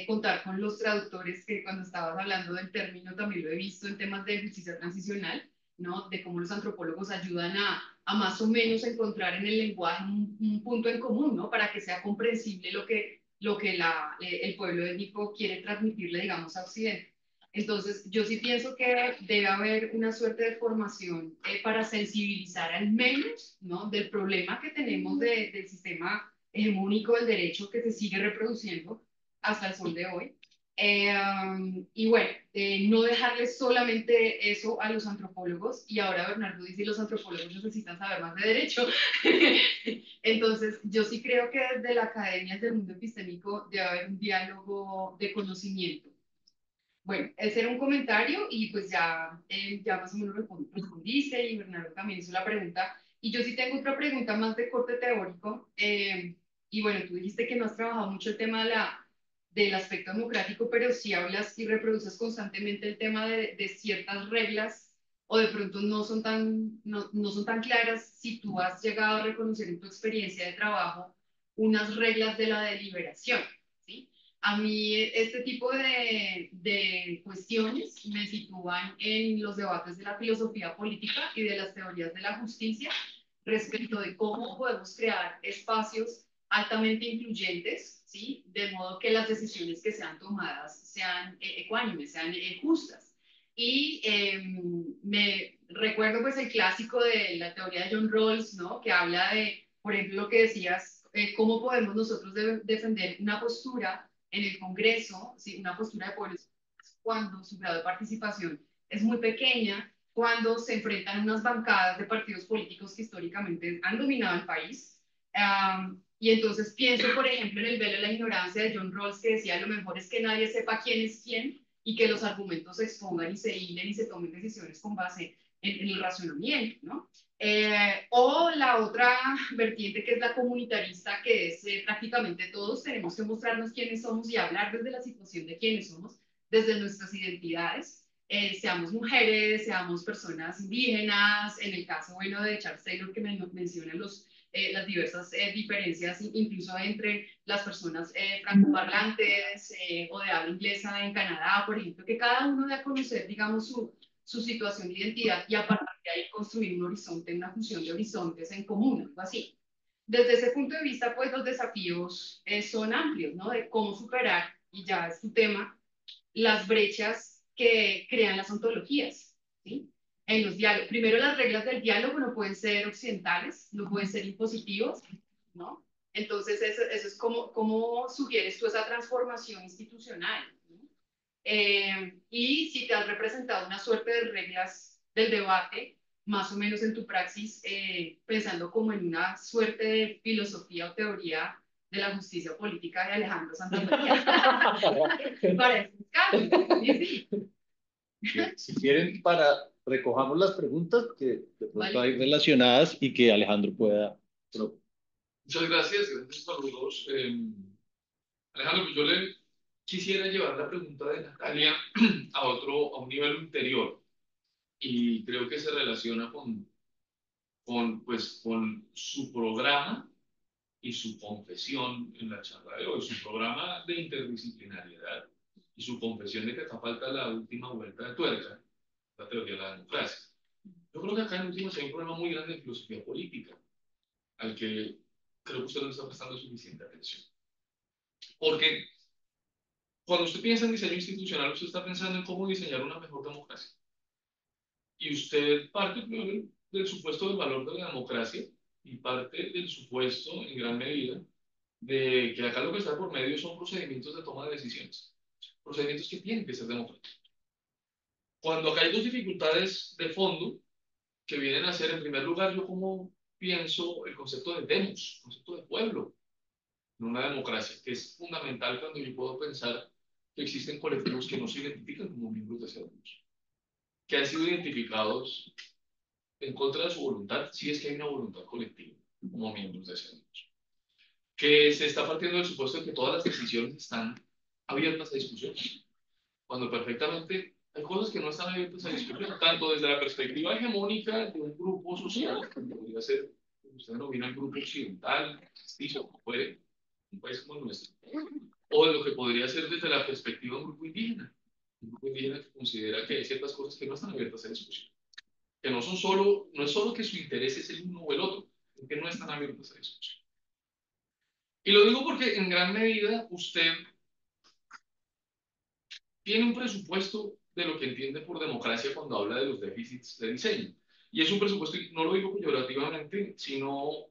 contar con los traductores que cuando estabas hablando del término también lo he visto en temas de justicia transicional, ¿no? De cómo los antropólogos ayudan a más o menos encontrar en el lenguaje un punto en común, ¿no? Para que sea comprensible lo que el pueblo étnico quiere transmitirle, digamos, a Occidente. Entonces, yo sí pienso que debe haber una suerte de formación para sensibilizar al menos, ¿no? Del problema que tenemos del sistema hegemónico del derecho que se sigue reproduciendo hasta el sol de hoy. Y bueno, no dejarles solamente eso a los antropólogos. Y ahora Bernardo dice, los antropólogos necesitan saber más de derecho. Entonces, yo sí creo que desde la academia, desde el mundo epistémico, debe haber un diálogo de conocimiento. Bueno, ese era un comentario y pues ya más o menos respondiste y Bernardo también hizo la pregunta. Y yo sí tengo otra pregunta más de corte teórico. Y bueno, tú dijiste que no has trabajado mucho el tema del aspecto democrático, pero sí hablas y reproduces constantemente el tema de ciertas reglas o de pronto no son tan claras si tú has llegado a reconocer en tu experiencia de trabajo unas reglas de la deliberación, ¿sí? A mí este tipo de cuestiones me sitúan en los debates de la filosofía política y de las teorías de la justicia respecto de cómo podemos crear espacios altamente incluyentes, ¿sí? De modo que las decisiones que sean tomadas sean ecuánimes, sean justas. Y me recuerdo pues el clásico de la teoría de John Rawls, ¿no? Que habla de, por ejemplo, lo que decías, cómo podemos nosotros defender una postura en el Congreso, ¿sí? Una postura de pueblos cuando su grado de participación es muy pequeña, cuando se enfrentan unas bancadas de partidos políticos que históricamente han dominado el país. Y entonces pienso, por ejemplo, en el velo de la ignorancia de John Rawls, que decía, lo mejor es que nadie sepa quién es quién y que los argumentos se expongan y se hilen y se tomen decisiones con base en el razonamiento, ¿no? O la otra vertiente que es la comunitarista, que es prácticamente todos tenemos que mostrarnos quiénes somos y hablar desde la situación de quiénes somos, desde nuestras identidades, seamos mujeres, seamos personas indígenas, en el caso, bueno, de Charles Taylor, que menciona las diversas diferencias, incluso entre las personas francoparlantes o de habla inglesa en Canadá, por ejemplo, que cada uno debe conocer, digamos, su situación de identidad y a partir de ahí construir un horizonte, una función de horizontes en común, algo así. Desde ese punto de vista, pues los desafíos son amplios, ¿no? De cómo superar, y ya es tu tema, las brechas que crean las ontologías, ¿sí? En los diálogos. Primero, las reglas del diálogo no pueden ser occidentales, no pueden ser impositivos, ¿no? Entonces, eso es como sugieres tú esa transformación institucional, ¿no? Y si te has representado una suerte de reglas del debate, más o menos en tu praxis, pensando como en una suerte de filosofía o teoría de la justicia política de Alejandro Santamaría. Parece un caso. Sí, sí. Bien, si quieren, recojamos las preguntas que de pronto Vale. hay relacionadas y que Alejandro pueda. Muchas gracias, gracias a los dos. Alejandro, pues yo le quisiera llevar la pregunta de Natalia a un nivel interior y creo que se relaciona con su programa y su confesión en la charla de hoy, su programa de interdisciplinariedad y su confesión de que está falta la última vuelta de tuerca, la teoría de la democracia. Yo creo que acá en último hay un problema muy grande de filosofía política, al que creo que usted no le está prestando suficiente atención. Porque cuando usted piensa en diseño institucional, usted está pensando en cómo diseñar una mejor democracia. Y usted parte primero del supuesto del valor de la democracia y parte del supuesto, en gran medida, de que acá lo que está por medio son procedimientos de toma de decisiones. Procedimientos que tienen que ser democráticos. Cuando acá hay dos dificultades de fondo que vienen a ser, en primer lugar, yo como pienso el concepto de demos, concepto de pueblo, en una democracia, que es fundamental cuando yo puedo pensar que existen colectivos que no se identifican como miembros de ese demos, que han sido identificados en contra de su voluntad, si es que hay una voluntad colectiva como miembros de ese demos, que se está partiendo del supuesto de que todas las decisiones están abiertas a discusión, cuando perfectamente hay cosas que no están abiertas a discusión, tanto desde la perspectiva hegemónica de un grupo social, que podría ser, usted denomina el grupo occidental, castizo, como fuere, un país como el nuestro, o de lo que podría ser desde la perspectiva de un grupo indígena que considera que hay ciertas cosas que no están abiertas a discusión, que no son solo, no es solo que su interés es el uno o el otro, es que no están abiertas a discusión. Y lo digo porque en gran medida usted tiene un presupuesto de lo que entiende por democracia cuando habla de los déficits de diseño. Y es un presupuesto, y no lo digo peyorativamente, sino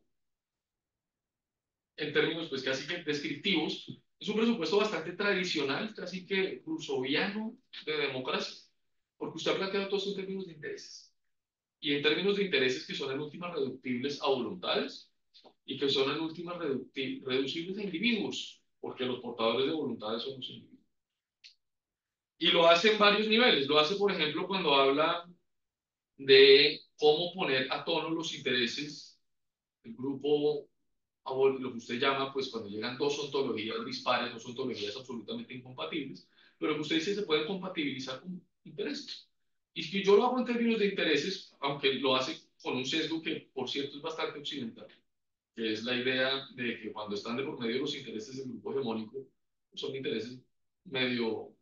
en términos pues casi que descriptivos, es un presupuesto bastante tradicional, casi que rousseauiano de democracia, porque usted ha planteado todo esto en términos de intereses. Y en términos de intereses que son en últimas reductibles a voluntades y que son en últimas reducibles a individuos, porque los portadores de voluntades son los individuos. Y lo hace en varios niveles. Lo hace, por ejemplo, cuando habla de cómo poner a tono los intereses del grupo, lo que usted llama, pues cuando llegan dos ontologías dispares, dos ontologías absolutamente incompatibles, pero que usted dice se pueden compatibilizar con intereses. Y si yo lo hago en términos de intereses, aunque lo hace con un sesgo que, por cierto, es bastante occidental, que es la idea de que cuando están de por medio los intereses del grupo hegemónico, son intereses medio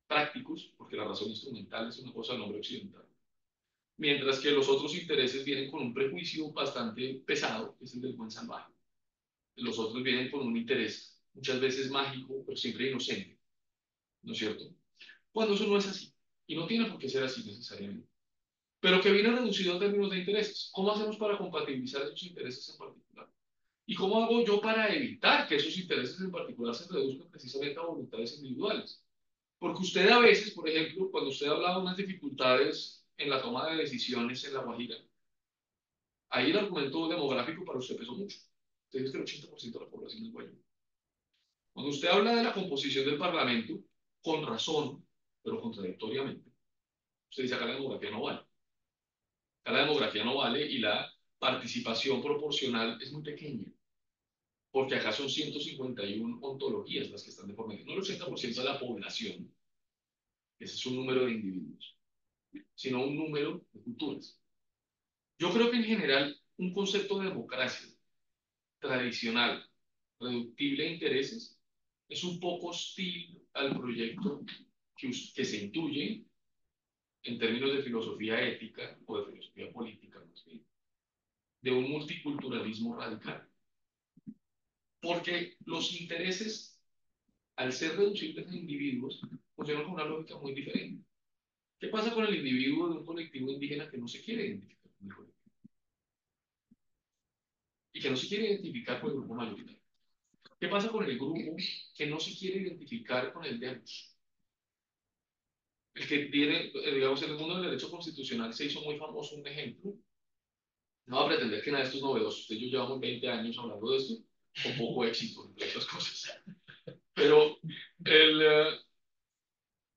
prácticos, porque la razón instrumental es una cosa del hombre occidental. Mientras que los otros intereses vienen con un prejuicio bastante pesado, que es el del buen salvaje. Los otros vienen con un interés muchas veces mágico, pero siempre inocente, ¿no es cierto? Cuando eso no es así, y no tiene por qué ser así necesariamente, pero que viene reducido en términos de intereses. ¿Cómo hacemos para compatibilizar esos intereses en particular? ¿Y cómo hago yo para evitar que esos intereses en particular se reduzcan precisamente a voluntades individuales? Porque usted a veces, por ejemplo, cuando usted habla de unas dificultades en la toma de decisiones en La Guajira, ahí el argumento demográfico para usted pesó mucho. Usted dice que el 80% de la población es guayú. Cuando usted habla de la composición del Parlamento, con razón, pero contradictoriamente, usted dice acá la demografía no vale. Acá la demografía no vale y la participación proporcional es muy pequeña, porque acá son 151 ontologías las que están de por medio. No el 80% de la población, ese es un número de individuos, sino un número de culturas. Yo creo que en general un concepto de democracia tradicional, reductible a intereses, es un poco hostil al proyecto que se intuye en términos de filosofía ética o de filosofía política, más bien, de un multiculturalismo radical. Porque los intereses, al ser reducibles a individuos, funcionan con una lógica muy diferente. ¿Qué pasa con el individuo de un colectivo indígena que no se quiere identificar con el colectivo? Y que no se quiere identificar con el grupo mayoritario. ¿Qué pasa con el grupo que no se quiere identificar con el demos? El que tiene, digamos, en el mundo del derecho constitucional se hizo muy famoso un ejemplo. No va a pretender que nada de esto es novedoso. Usted y yo llevamos 20 años hablando de esto, con poco éxito, entre otras cosas. Pero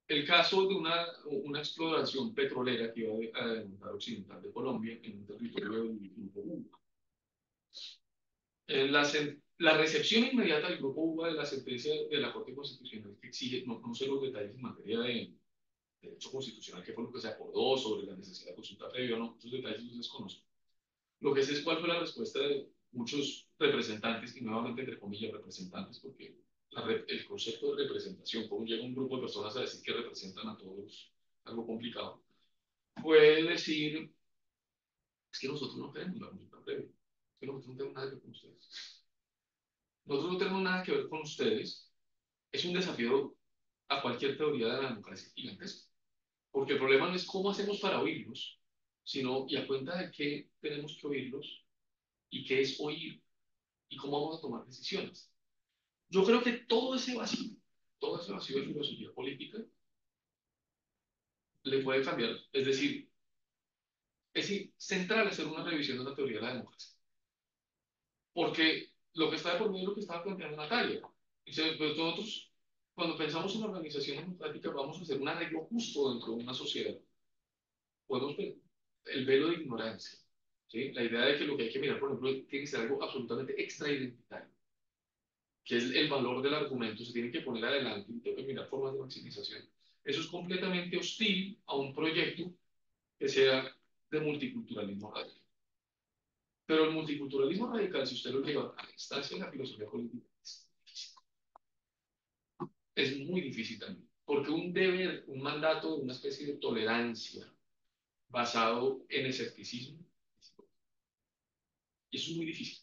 el caso de una exploración petrolera que iba a demandar occidental de Colombia en un territorio del grupo UBA. La recepción inmediata del grupo UBA de la sentencia de la Corte Constitucional que exige, no sé los detalles en materia de derecho constitucional, qué fue lo que se acordó sobre la necesidad de consulta previa, no, esos detalles los desconozco. Lo que sé es cuál fue la respuesta de muchos representantes, y nuevamente entre comillas representantes, porque el concepto de representación, cómo llega un grupo de personas a decir que representan a todos, algo complicado, puede decir, es que nosotros no queremos la consulta previa, es que nosotros no tenemos nada que ver con ustedes. nosotros no tenemos nada que ver con ustedes, es un desafío a cualquier teoría de la democracia gigantesca. Porque el problema no es cómo hacemos para oírlos, sino y a cuenta de qué tenemos que oírlos y qué es oír y cómo vamos a tomar decisiones. Yo creo que todo ese vacío de filosofía política le puede cambiar. Es decir, central hacer una revisión de la teoría de la democracia. Porque lo que está de por medio es lo que estaba planteando Natalia. Dice, pues nosotros, cuando pensamos en la organización democrática, vamos a hacer un arreglo justo dentro de una sociedad. Podemos ver el velo de ignorancia. ¿Sí? La idea de que lo que hay que mirar, por ejemplo, tiene que ser algo absolutamente extraidentitario, que es el valor del argumento, se tiene que poner adelante y tengo que mirar formas de maximización. Eso es completamente hostil a un proyecto que sea de multiculturalismo radical. Pero el multiculturalismo radical, si usted lo lleva a la instancia de la filosofía política, es muy difícil también. Porque un deber, un mandato de una especie de tolerancia basado en escepticismo, eso es muy difícil.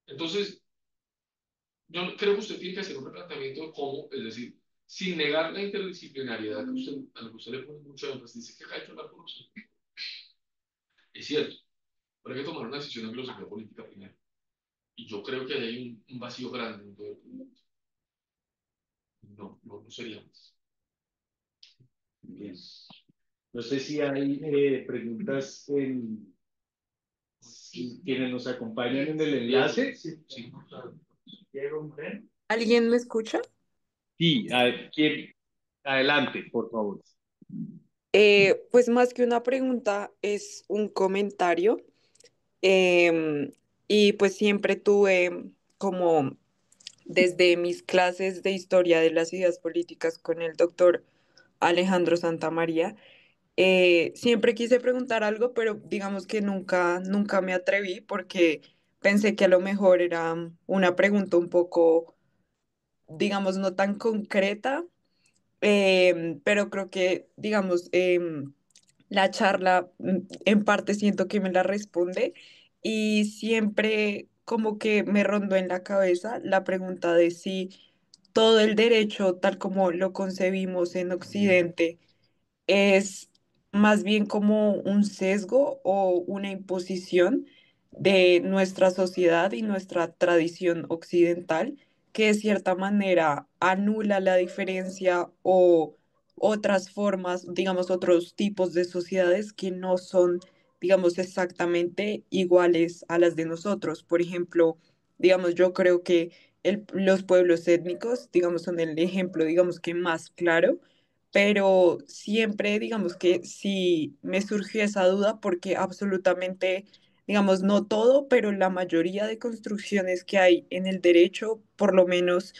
Entonces, yo creo que usted tiene que hacer un replanteamiento de cómo, es decir, sin negar la interdisciplinariedad que usted, a la que usted le pone mucho énfasis, dice que hay que hablar con nosotros. Es cierto, pero hay que tomar una decisión en filosofía política primero. Y yo creo que hay un vacío grande en todo el proyecto. No sería más. Bien. No sé si hay preguntas en quienes nos acompañan en el enlace. Sí. ¿Alguien me escucha? Sí, adelante, por favor. Pues más que una pregunta, es un comentario. Em, y pues siempre tuve como desde mis clases de historia de las ideas políticas con el doctor Alejandro Santamaría, siempre quise preguntar algo, pero digamos que nunca me atreví porque pensé que a lo mejor era una pregunta un poco, digamos, no tan concreta. Pero creo que, digamos, la charla en parte siento que me la responde y siempre como que me rondó en la cabeza la pregunta de si todo el derecho, tal como lo concebimos en Occidente, es más bien como un sesgo o una imposición de nuestra sociedad y nuestra tradición occidental, que de cierta manera anula la diferencia o otras formas, digamos, otros tipos de sociedades que no son, digamos, exactamente iguales a las de nosotros. Por ejemplo, digamos, yo creo que los pueblos étnicos, digamos, son el ejemplo, digamos, que más claro, pero siempre, digamos que sí me surgió esa duda porque absolutamente, digamos, no todo, pero la mayoría de construcciones que hay en el derecho, por lo menos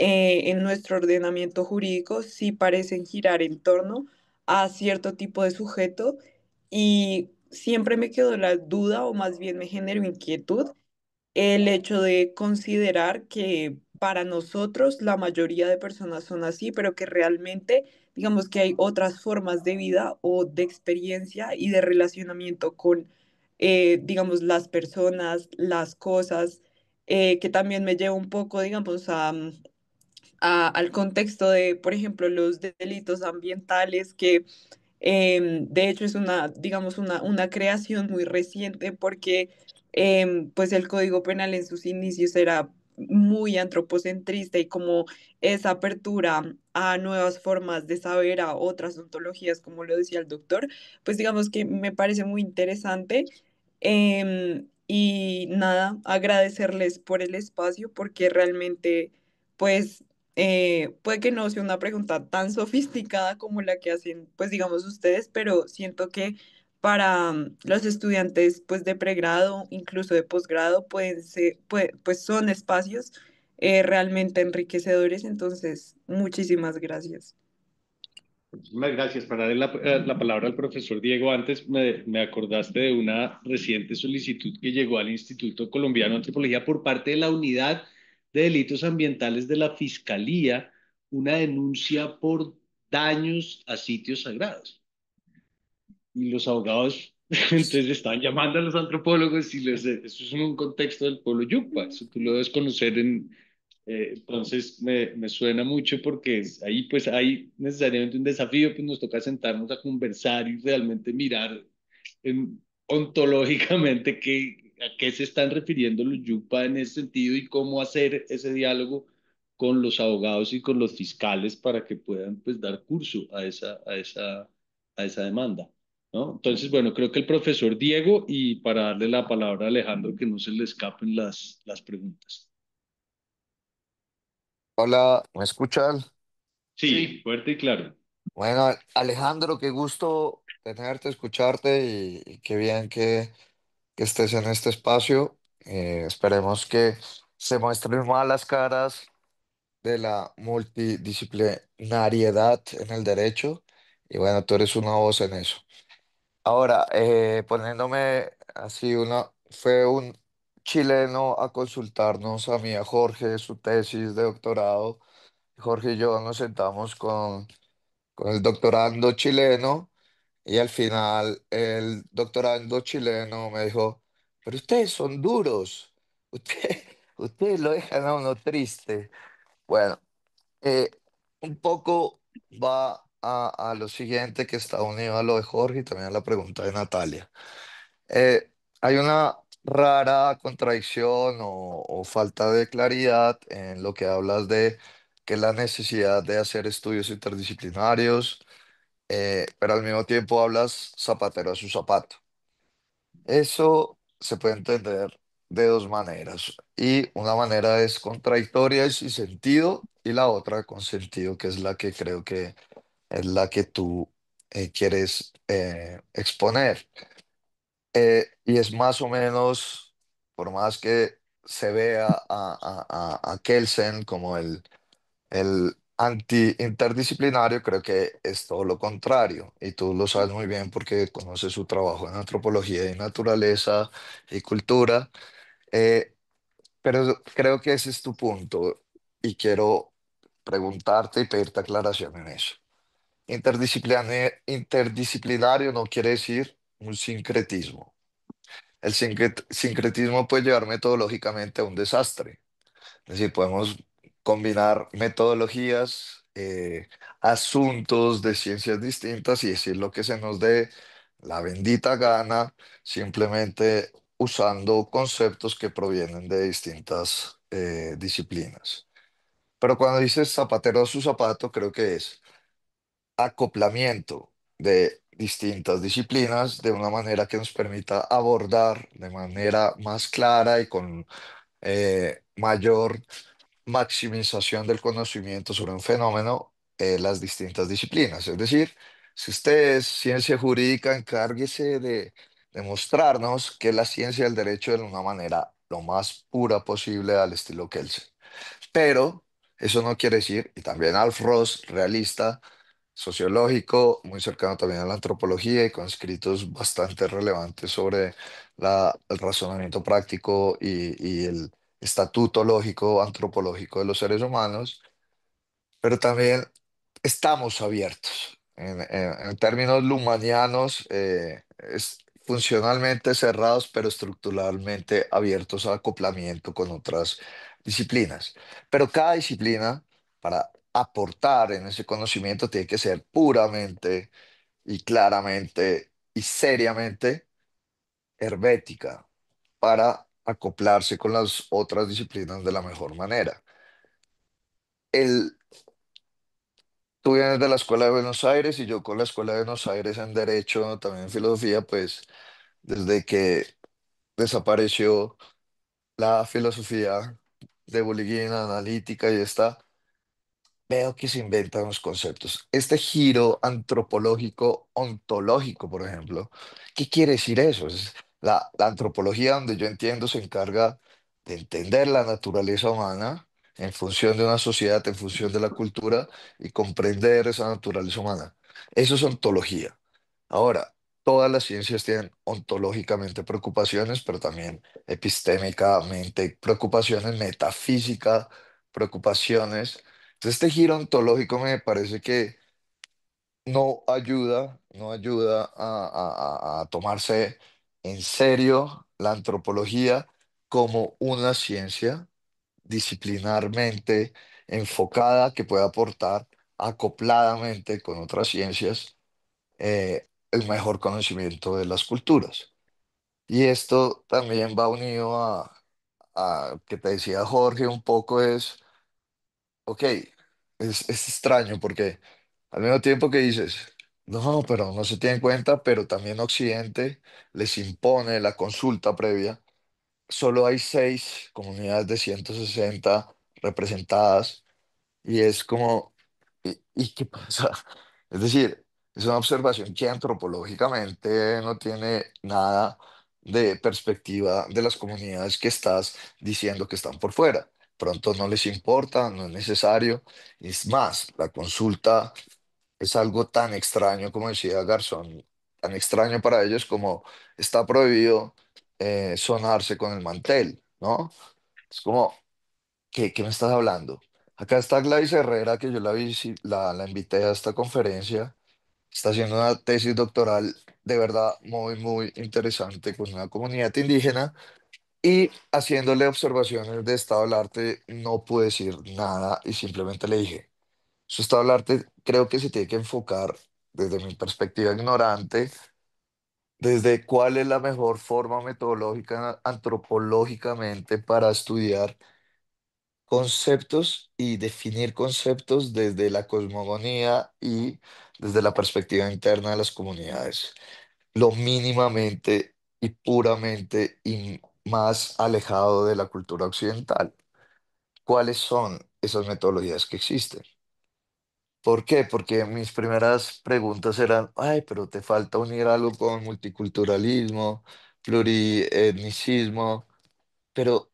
en nuestro ordenamiento jurídico, sí parecen girar en torno a cierto tipo de sujeto y siempre me quedó la duda o más bien me generó inquietud el hecho de considerar que para nosotros la mayoría de personas son así, pero que realmente, digamos que hay otras formas de vida o de experiencia y de relacionamiento con, digamos, las personas, las cosas, que también me lleva un poco, digamos, al contexto de, por ejemplo, los delitos ambientales que de hecho, es una, digamos, una creación muy reciente porque pues el Código Penal en sus inicios era muy antropocentrista y como esa apertura a nuevas formas de saber, a otras ontologías, como lo decía el doctor, pues digamos que me parece muy interesante. Y nada, agradecerles por el espacio porque realmente, pues puede que no sea una pregunta tan sofisticada como la que hacen, pues digamos ustedes, pero siento que para los estudiantes pues de pregrado, incluso de posgrado, pues son espacios realmente enriquecedores. Entonces, muchísimas gracias. Muchísimas gracias. Para darle la palabra al profesor Diego, antes me acordaste de una reciente solicitud que llegó al Instituto Colombiano de Antropología por parte de la Unidad de Delitos Ambientales de la Fiscalía, una denuncia por daños a sitios sagrados. Y los abogados Entonces estaban llamando a los antropólogos y eso es en un contexto del pueblo Yucpa, eso tú lo debes conocer entonces me suena mucho porque ahí pues hay necesariamente un desafío, pues nos toca sentarnos a conversar y realmente mirar ontológicamente a qué se están refiriendo los Yucpa en ese sentido y cómo hacer ese diálogo con los abogados y con los fiscales para que puedan pues dar curso a esa demanda. ¿No? Entonces, bueno, creo que el profesor Diego y para darle la palabra a Alejandro que no se le escapen las preguntas. Hola, ¿me escuchan? Sí, fuerte y claro. Bueno, Alejandro, qué gusto tenerte, escucharte y qué bien que estés en este espacio. Esperemos que se muestren más las caras de la multidisciplinariedad en el derecho y bueno, tú eres una voz en eso. Ahora, poniéndome así, fue un chileno a consultarnos a mí, a Jorge, su tesis de doctorado. Jorge y yo nos sentamos con el doctorando chileno y al final el doctorando chileno me dijo, pero ustedes son duros, ustedes lo dejan a uno triste. Bueno, eh, un poco va a lo siguiente que está unido a lo de Jorge y también a la pregunta de Natalia. Hay una rara contradicción o falta de claridad en lo que hablas de que la necesidad de hacer estudios interdisciplinarios, pero al mismo tiempo hablas zapatero a su zapato. Eso se puede entender de dos maneras. Y una manera es contradictoria y sin sentido, y la otra con sentido, que es la que creo que es la que tú quieres exponer. Y es más o menos, por más que se vea a Kelsen como el anti-interdisciplinario, creo que es todo lo contrario. Y tú lo sabes muy bien porque conoces su trabajo en antropología y naturaleza y cultura. Eh, pero creo que ese es tu punto y quiero preguntarte y pedirte aclaración en eso. Interdisciplinario no quiere decir un sincretismo. El sincretismo puede llevar metodológicamente a un desastre. Es decir, podemos combinar metodologías, asuntos de ciencias distintas y decir lo que se nos dé la bendita gana, simplemente usando conceptos que provienen de distintas disciplinas. Pero cuando dices zapatero a su zapato, creo que es acoplamiento de distintas disciplinas de una manera que nos permita abordar de manera más clara y con mayor maximización del conocimiento sobre un fenómeno, las distintas disciplinas. Es decir, si usted es ciencia jurídica, encárguese de mostrarnos que la ciencia del derecho de una manera lo más pura posible al estilo Kelsen. Pero eso no quiere decir, y también Alf Ross, realista, sociológico, muy cercano también a la antropología y con escritos bastante relevantes sobre el razonamiento práctico y el estatuto lógico antropológico de los seres humanos, pero también estamos abiertos. En términos lumanianos, funcionalmente cerrados, pero estructuralmente abiertos a acoplamiento con otras disciplinas. Pero cada disciplina, para aportar en ese conocimiento, tiene que ser puramente y claramente y seriamente hermética para acoplarse con las otras disciplinas de la mejor manera. El, Tú vienes de la Escuela de Buenos Aires y yo con la Escuela de Buenos Aires en Derecho, también en Filosofía, pues desde que desapareció la filosofía de Bullyingina, analítica y esta, veo que se inventan los conceptos. Este giro antropológico, ontológico, por ejemplo, ¿qué quiere decir eso? Es la antropología, donde yo entiendo, se encarga de entender la naturaleza humana en función de una sociedad, en función de la cultura y comprender esa naturaleza humana. Eso es ontología. Ahora, todas las ciencias tienen ontológicamente preocupaciones, pero también epistémicamente preocupaciones, metafísica, preocupaciones. Entonces, este giro ontológico me parece que no ayuda no ayuda a tomarse en serio la antropología como una ciencia disciplinarmente enfocada que pueda aportar acopladamente con otras ciencias el mejor conocimiento de las culturas. Y esto también va unido a que te decía Jorge un poco es, ok, es extraño porque al mismo tiempo que dices, no, pero no se tiene en cuenta, pero también Occidente les impone la consulta previa. Solo hay 6 comunidades de 160 representadas y es como, ¿y qué pasa? Es decir, es una observación que antropológicamente no tiene nada de perspectiva de las comunidades que estás diciendo que están por fuera. Pronto no les importa, no es necesario. Es más, la consulta es algo tan extraño, como decía Garzón, tan extraño para ellos como está prohibido sonarse con el mantel, ¿no? Es como, ¿qué me estás hablando? Acá está Gladys Herrera, que yo la invité a esta conferencia. Está haciendo una tesis doctoral de verdad muy, muy interesante con una comunidad indígena y haciéndole observaciones de estado del arte no pude decir nada y simplemente le dije, su estado del arte creo que se tiene que enfocar desde mi perspectiva ignorante, desde cuál es la mejor forma metodológica antropológicamente para estudiar conceptos y definir conceptos desde la cosmogonía y desde la perspectiva interna de las comunidades, lo mínimamente y puramente y más alejado de la cultura occidental. ¿Cuáles son esas metodologías que existen? ¿Por qué? Porque mis primeras preguntas eran, ay, pero te falta unir algo con multiculturalismo, plurietnicismo, pero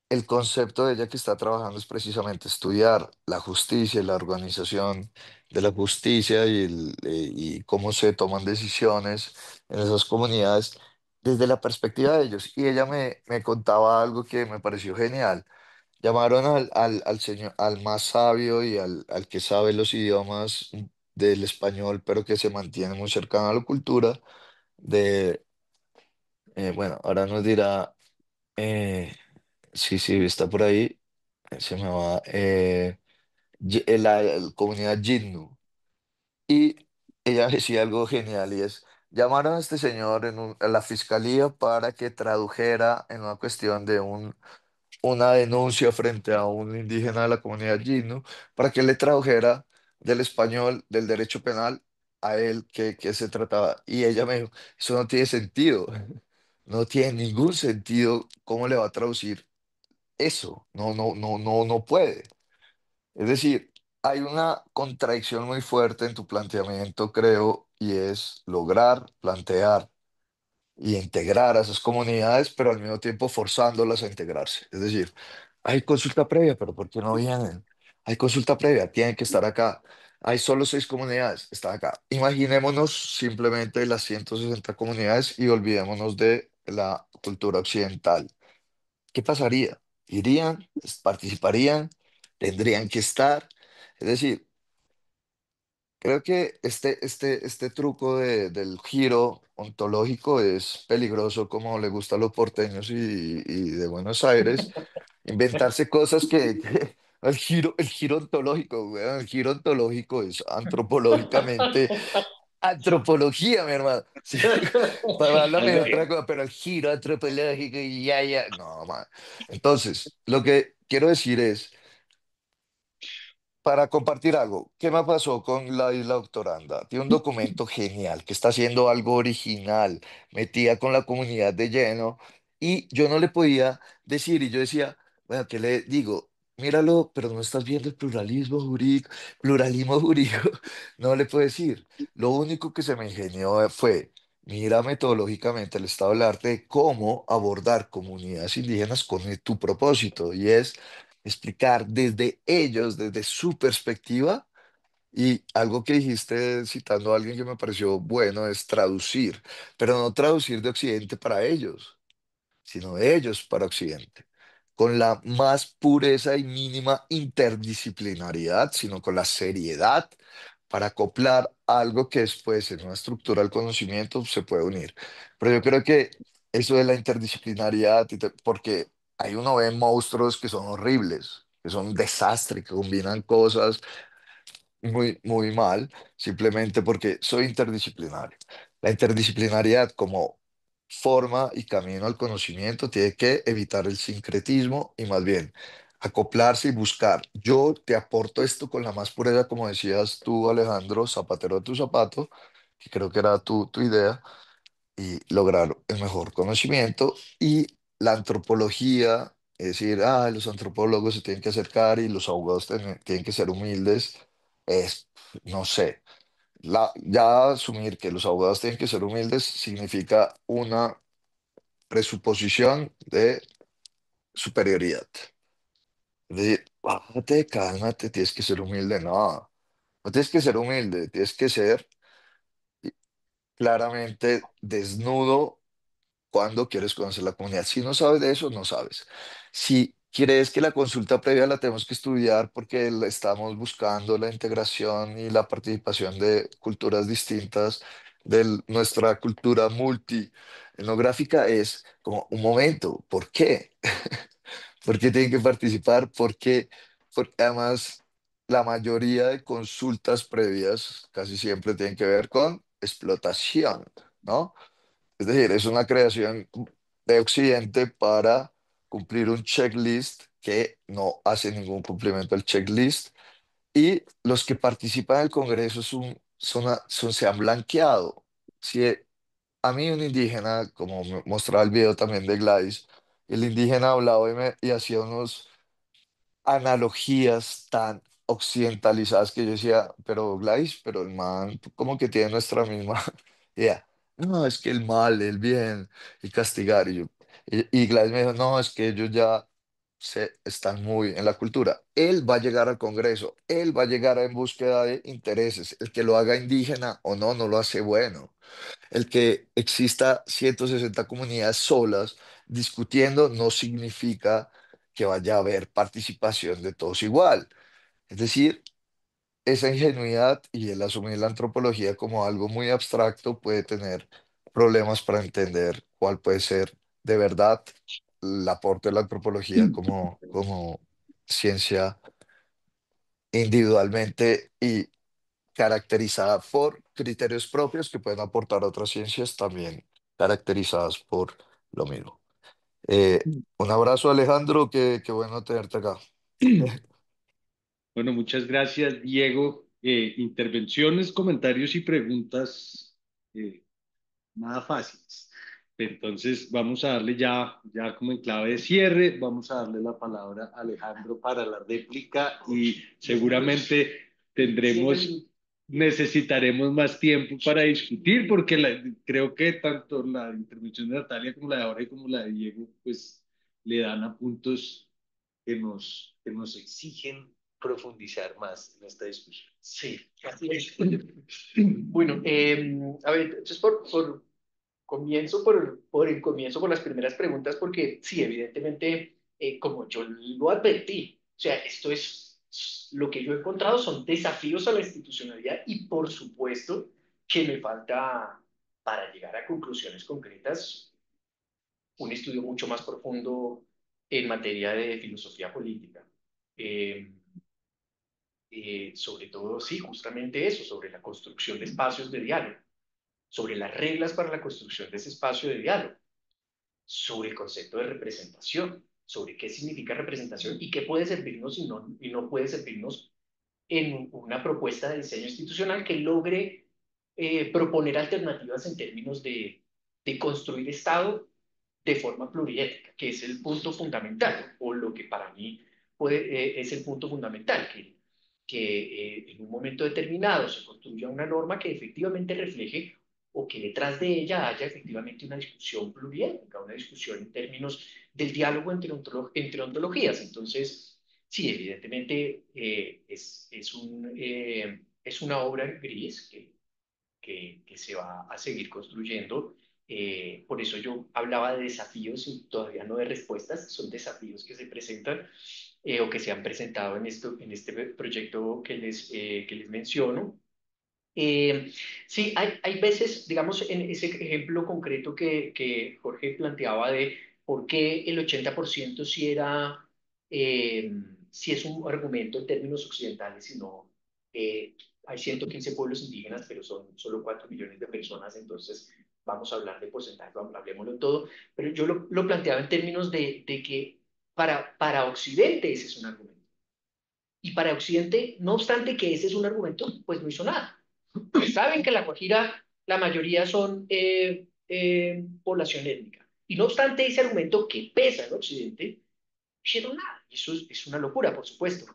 el concepto de ella que está trabajando es precisamente estudiar la justicia y la organización de la justicia y cómo se toman decisiones en esas comunidades desde la perspectiva de ellos. Y ella me contaba algo que me pareció genial. Llamaron al señor, al más sabio y al que sabe los idiomas del español, pero que se mantiene muy cercano a la cultura de, bueno, ahora nos dirá. eh, Sí, sí, está por ahí. Se me va. La comunidad Jinnu. Y ella decía algo genial y es, llamaron a este señor a la fiscalía para que tradujera en una cuestión de una denuncia frente a un indígena de la comunidad Jinnu, para que le tradujera del español, del derecho penal, a él que se trataba. Y ella me dijo, eso no tiene sentido. No tiene ningún sentido cómo le va a traducir eso, no puede. Es decir, hay una contradicción muy fuerte en tu planteamiento, creo, y es lograr plantear y integrar a esas comunidades, pero al mismo tiempo forzándolas a integrarse. Es decir, hay consulta previa, pero ¿por qué no vienen? Hay consulta previa, tienen que estar acá. Hay solo 6 comunidades, están acá. Imaginémonos simplemente las 160 comunidades y olvidémonos de la cultura occidental. ¿Qué pasaría? ¿Irían? ¿Participarían? ¿Tendrían que estar? Es decir, creo que este truco del giro ontológico es peligroso como le gusta a los porteños y de Buenos Aires, inventarse cosas el giro ontológico, weón, el giro ontológico es antropológicamente antropología, mi hermano. Sí, háblame de otra cosa, pero el giro antropológico y ya, ya. No, man. Entonces, lo que quiero decir es, para compartir algo, ¿qué me pasó con la isla doctoranda? Tiene un documento genial, que está haciendo algo original, metida con la comunidad de lleno, y yo no le podía decir, y yo decía, bueno, ¿qué le digo? Míralo, pero no estás viendo el pluralismo jurídico, no le puedo decir. Lo único que se me ingenió fue, mira metodológicamente el estado del arte, de cómo abordar comunidades indígenas con tu propósito, y es explicar desde ellos, desde su perspectiva. Y algo que dijiste citando a alguien que me pareció bueno es traducir, pero no traducir de Occidente para ellos, sino de ellos para Occidente, con la más pureza y mínima interdisciplinariedad, sino con la seriedad para acoplar algo que después en una estructura del conocimiento se puede unir. Pero yo creo que eso de la interdisciplinariedad, porque ahí uno ve monstruos que son horribles, que son un desastre, que combinan cosas muy, muy mal, simplemente porque soy interdisciplinario. La interdisciplinariedad como forma y camino al conocimiento tiene que evitar el sincretismo y más bien acoplarse y buscar. Yo te aporto esto con la más pureza, como decías tú, Alejandro, zapatero de tu zapato, que creo que era tu idea, y lograr el mejor conocimiento. Y la antropología, es decir, los antropólogos se tienen que acercar y los abogados tienen que ser humildes, es, no sé, ya asumir que los abogados tienen que ser humildes significa una presuposición de superioridad. Es decir, bájate, cálmate, tienes que ser humilde. No, no tienes que ser humilde, tienes que ser claramente desnudo cuando quieres conocer la comunidad. Si no sabes de eso, no sabes. Si crees que la consulta previa la tenemos que estudiar porque estamos buscando la integración y la participación de culturas distintas de nuestra cultura multi-etnográfica, es como un momento, ¿por qué? ¿Por qué tienen que participar? Porque además la mayoría de consultas previas casi siempre tienen que ver con explotación, ¿no? Es decir, es una creación de Occidente para cumplir un checklist que no hace ningún cumplimiento del checklist. Y los que participan del Congreso se han blanqueado. Si a mí un indígena, como me mostraba el video también de Gladys, el indígena hablaba y hacía unos analogías tan occidentalizadas que yo decía, pero Gladys, pero el man como que tiene nuestra misma idea. No, es que el mal, el bien y castigar. Y Gladys me dijo, no, es que ellos ya están muy en la cultura. Él va a llegar al Congreso, él va a llegar en búsqueda de intereses. El que lo haga indígena o no, no lo hace bueno. El que exista 160 comunidades solas discutiendo no significa que vaya a haber participación de todos igual. Es decir, esa ingenuidad y el asumir la antropología como algo muy abstracto puede tener problemas para entender cuál puede ser de verdad el aporte de la antropología como ciencia individualmente y caracterizada por criterios propios que pueden aportar a otras ciencias también caracterizadas por lo mismo. Un abrazo, Alejandro, qué bueno tenerte acá. Bueno, muchas gracias, Diego. Intervenciones, comentarios y preguntas, nada fáciles. Entonces, vamos a darle ya como en clave de cierre, vamos a darle la palabra a Alejandro para la réplica y seguramente necesitaremos más tiempo para discutir porque creo que tanto la intervención de Natalia como la de Jorge como la de Diego, pues le dan a puntos que nos exigen profundizar más en esta discusión. Sí, así es. Bueno, a ver, entonces por el comienzo, por las primeras preguntas, porque sí, evidentemente, como yo lo advertí, o sea, esto es lo que yo he encontrado son desafíos a la institucionalidad y por supuesto que me falta para llegar a conclusiones concretas un estudio mucho más profundo en materia de filosofía política. Eh, Sobre todo, sí, justamente eso, sobre la construcción de espacios de diálogo, sobre las reglas para la construcción de ese espacio de diálogo, sobre el concepto de representación, sobre qué significa representación y qué puede servirnos y no puede servirnos en una propuesta de diseño institucional que logre proponer alternativas en términos de construir Estado de forma pluriética, que es el punto fundamental, o lo que para mí es el punto fundamental, que en un momento determinado se construya una norma que efectivamente refleje o que detrás de ella haya efectivamente una discusión pluriética, una discusión en términos del diálogo entre ontologías. Entonces, sí, evidentemente es una obra gris que se va a seguir construyendo. Por eso yo hablaba de desafíos y todavía no de respuestas, son desafíos que se presentan o que se han presentado en este proyecto que les menciono. Eh, sí, hay veces, digamos, en ese ejemplo concreto que Jorge planteaba de por qué el 80% si era, si es un argumento en términos occidentales, sino hay 115 pueblos indígenas, pero son solo 4 millones de personas, entonces vamos a hablar de porcentaje, hablemoslo todo, pero yo lo planteaba en términos de que para Occidente ese es un argumento. Y para Occidente, no obstante que ese es un argumento, pues no hizo nada. Pues saben que la Guajira, la mayoría son población étnica. Y no obstante ese argumento que pesa en Occidente, no hicieron nada. Y eso es una locura, por supuesto.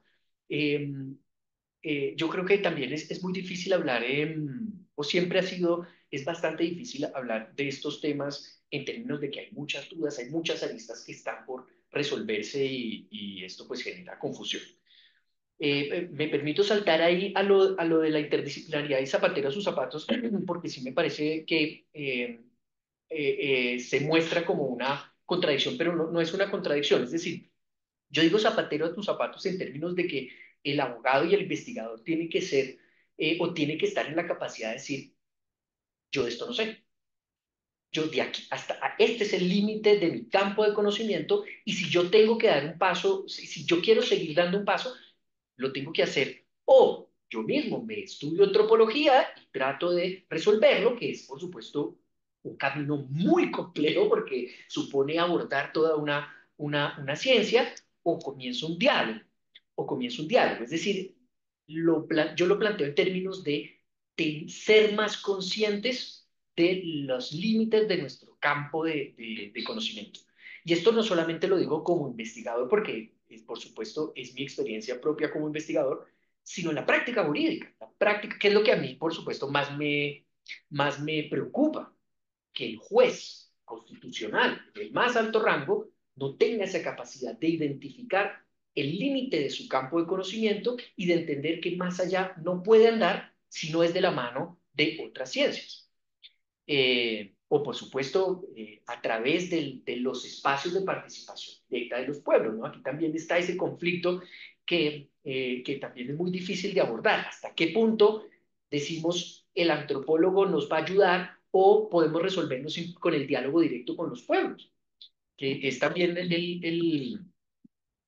Eh, yo creo que también es muy difícil hablar, o siempre ha sido, es bastante difícil hablar de estos temas en términos de que hay muchas dudas, hay muchas aristas que están por resolverse y esto pues genera confusión. Me permito saltar ahí a lo de la interdisciplinaridad y zapatero a sus zapatos, porque sí me parece que se muestra como una contradicción, pero no es una contradicción. Es decir, yo digo zapatero a tus zapatos en términos de que el abogado y el investigador tienen que ser o tiene que estar en la capacidad de decir, yo de esto no sé. Yo de aquí hasta este es el límite de mi campo de conocimiento y si yo tengo que dar un paso, si yo quiero seguir dando un paso, lo tengo que hacer. O yo mismo me estudio antropología y trato de resolverlo, que es, por supuesto, un camino muy complejo porque supone abordar toda una ciencia, o comienzo un diálogo, o comienzo un diálogo. Es decir, yo lo planteo en términos de ser más conscientes de los límites de nuestro campo de conocimiento. Y esto no solamente lo digo como investigador, porque por supuesto es mi experiencia propia como investigador, sino en la práctica jurídica, la práctica, que es lo que a mí, por supuesto, más me preocupa, que el juez constitucional del más alto rango no tenga esa capacidad de identificar el límite de su campo de conocimiento y de entender que más allá no puede andar si no es de la mano de otras ciencias o por supuesto a través de los espacios de participación directa de los pueblos, ¿no? Aquí también está ese conflicto que también es muy difícil de abordar. ¿Hasta qué punto decimos el antropólogo nos va a ayudar o podemos resolvernos con el diálogo directo con los pueblos? Que es también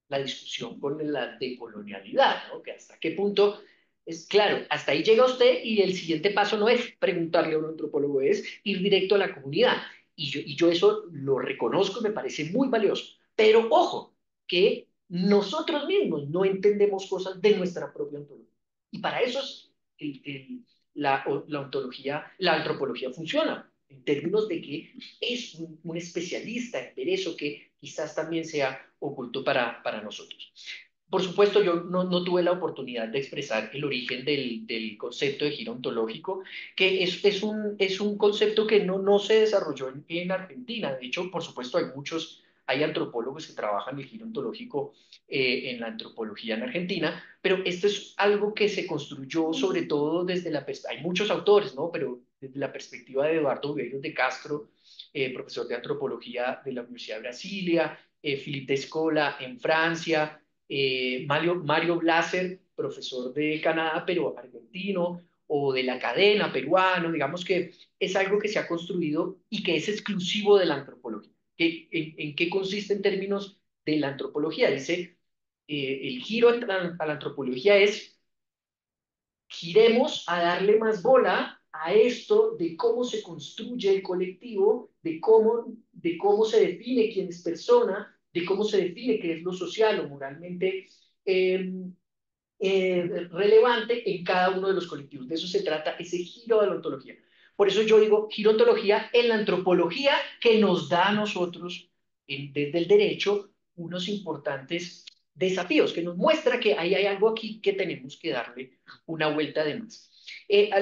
la discusión con la decolonialidad, ¿no? Que hasta qué punto es claro, hasta ahí llega usted y el siguiente paso no es preguntarle a un antropólogo, es ir directo a la comunidad. Y yo eso lo reconozco y me parece muy valioso. Pero ojo, que nosotros mismos no entendemos cosas de nuestra propia ontología. Y para eso es la ontología, la antropología funciona, en términos de que es un especialista en ver eso que quizás también sea oculto para nosotros. Por supuesto, yo no tuve la oportunidad de expresar el origen del concepto de giro ontológico, que es un concepto que no se desarrolló en Argentina. De hecho, por supuesto, hay antropólogos que trabajan el giro ontológico en la antropología en Argentina, pero esto es algo que se construyó sobre todo desde hay muchos autores, ¿no? Pero desde la perspectiva de Eduardo Viveiros de Castro, profesor de antropología de la Universidad de Brasilia, Philippe Descola en Francia, Mario Blaser, profesor de Canadá, pero argentino, o de la cadena peruano, digamos que es algo que se ha construido y que es exclusivo de la antropología. ¿En qué consiste en términos de la antropología? Dice, el giro a la antropología es giremos a darle más bola a esto de cómo se construye el colectivo, de cómo se define quién es persona, de cómo se define qué es lo social o moralmente eh, relevante en cada uno de los colectivos. De eso se trata ese giro de la ontología. Por eso yo digo giro ontología en la antropología que nos da a nosotros, desde el derecho, unos importantes desafíos, que nos muestra que ahí hay algo aquí que tenemos que darle una vuelta de más.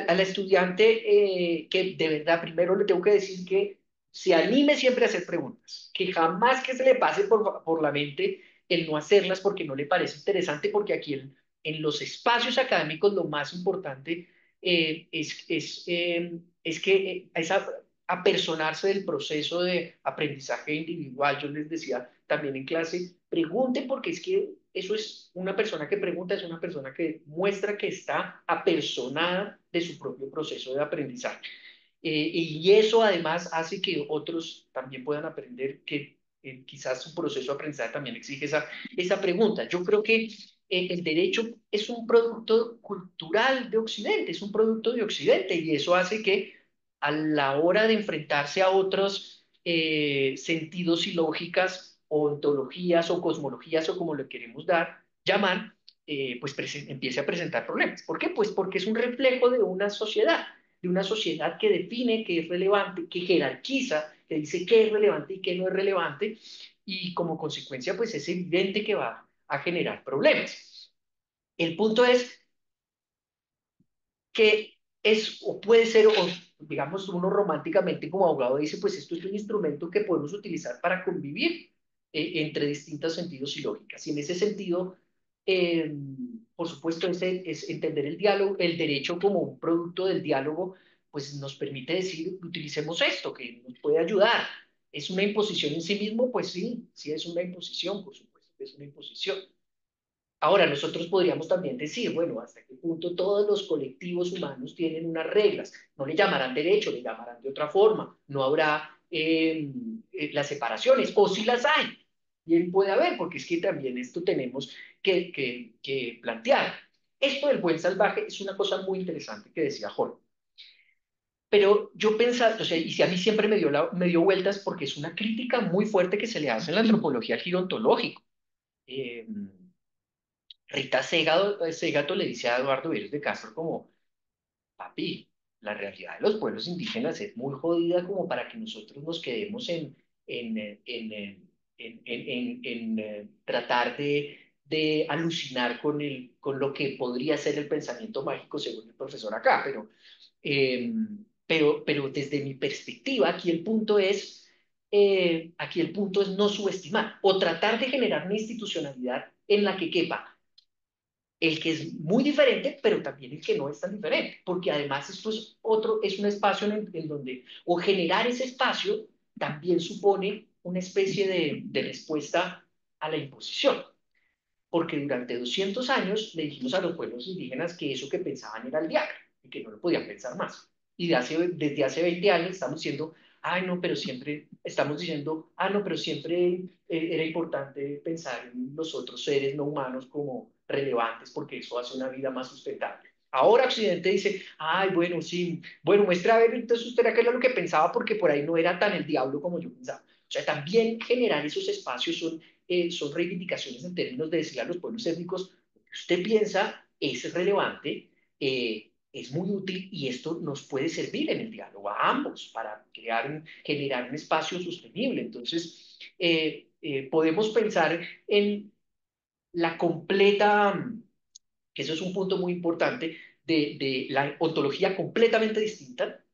A la estudiante que de verdad primero le tengo que decir que se anime siempre a hacer preguntas, que jamás que se le pase por la mente el no hacerlas porque no le parece interesante, porque aquí en los espacios académicos lo más importante es que es apersonarse del proceso de aprendizaje individual. Yo les decía también en clase, pregunten porque es que eso es una persona que pregunta, es una persona que muestra que está apersonada de su propio proceso de aprendizaje. Y eso además hace que otros también puedan aprender que quizás su proceso de aprendizaje también exige esa pregunta. Yo creo que el derecho es un producto cultural de Occidente, es un producto de Occidente y eso hace que a la hora de enfrentarse a otros sentidos y lógicas o ontologías o cosmologías o como le queremos llamar, pues empiece a presentar problemas. ¿Por qué? Pues porque es un reflejo de una sociedad que define qué es relevante, que jerarquiza, que dice qué es relevante y qué no es relevante, y como consecuencia, pues es evidente que va a generar problemas. El punto es que es, o puede ser, o digamos uno románticamente como abogado dice, pues esto es un instrumento que podemos utilizar para convivir entre distintos sentidos y lógicas. Y en ese sentido, eh, por supuesto, es entender el diálogo, el derecho como un producto del diálogo, pues nos permite decir, utilicemos esto, que nos puede ayudar. ¿Es una imposición en sí mismo? Pues sí, sí es una imposición, por supuesto que es una imposición. Ahora, nosotros podríamos también decir, bueno, hasta qué punto todos los colectivos humanos tienen unas reglas. No le llamarán derecho, le llamarán de otra forma. No habrá las separaciones, o si las hay. Bien puede haber, porque es que también esto tenemos que plantear. Esto del buen salvaje es una cosa muy interesante que decía Jorge. Pero yo pensaba, o sea, y si a mí siempre me dio vueltas porque es una crítica muy fuerte que se le hace en la antropología al giro ontológico. Eh, Rita Segato le dice a Eduardo Vives de Castro como, papi, la realidad de los pueblos indígenas es muy jodida como para que nosotros nos quedemos en, eh, en, eh, tratar de alucinar con lo que podría ser el pensamiento mágico según el profesor acá, eh, pero desde mi perspectiva, aquí el punto es no subestimar o tratar de generar una institucionalidad en la que quepa el que es muy diferente, pero también el que no es tan diferente, porque además esto es un espacio en donde, o generar ese espacio también supone una especie de respuesta a la imposición, porque durante 200 años le dijimos a los pueblos indígenas que eso que pensaban era el diablo y que no lo podían pensar más. Y desde hace 20 años estamos diciendo, ay no, pero siempre, estamos diciendo, ah no, pero siempre era importante pensar en los otros seres no humanos como relevantes porque eso hace una vida más sustentable. Ahora Occidente dice, ay, bueno, sí, bueno, muestra a ver, entonces usted era que era lo que pensaba porque por ahí no era tan el diablo como yo pensaba. O sea, también generar esos espacios son reivindicaciones en términos de decirle a los pueblos étnicos, lo que usted piensa es relevante, es muy útil y esto nos puede servir en el diálogo a ambos para generar un espacio sostenible. Entonces, podemos pensar en la completa, que eso es un punto muy importante, de la ontología completamente distinta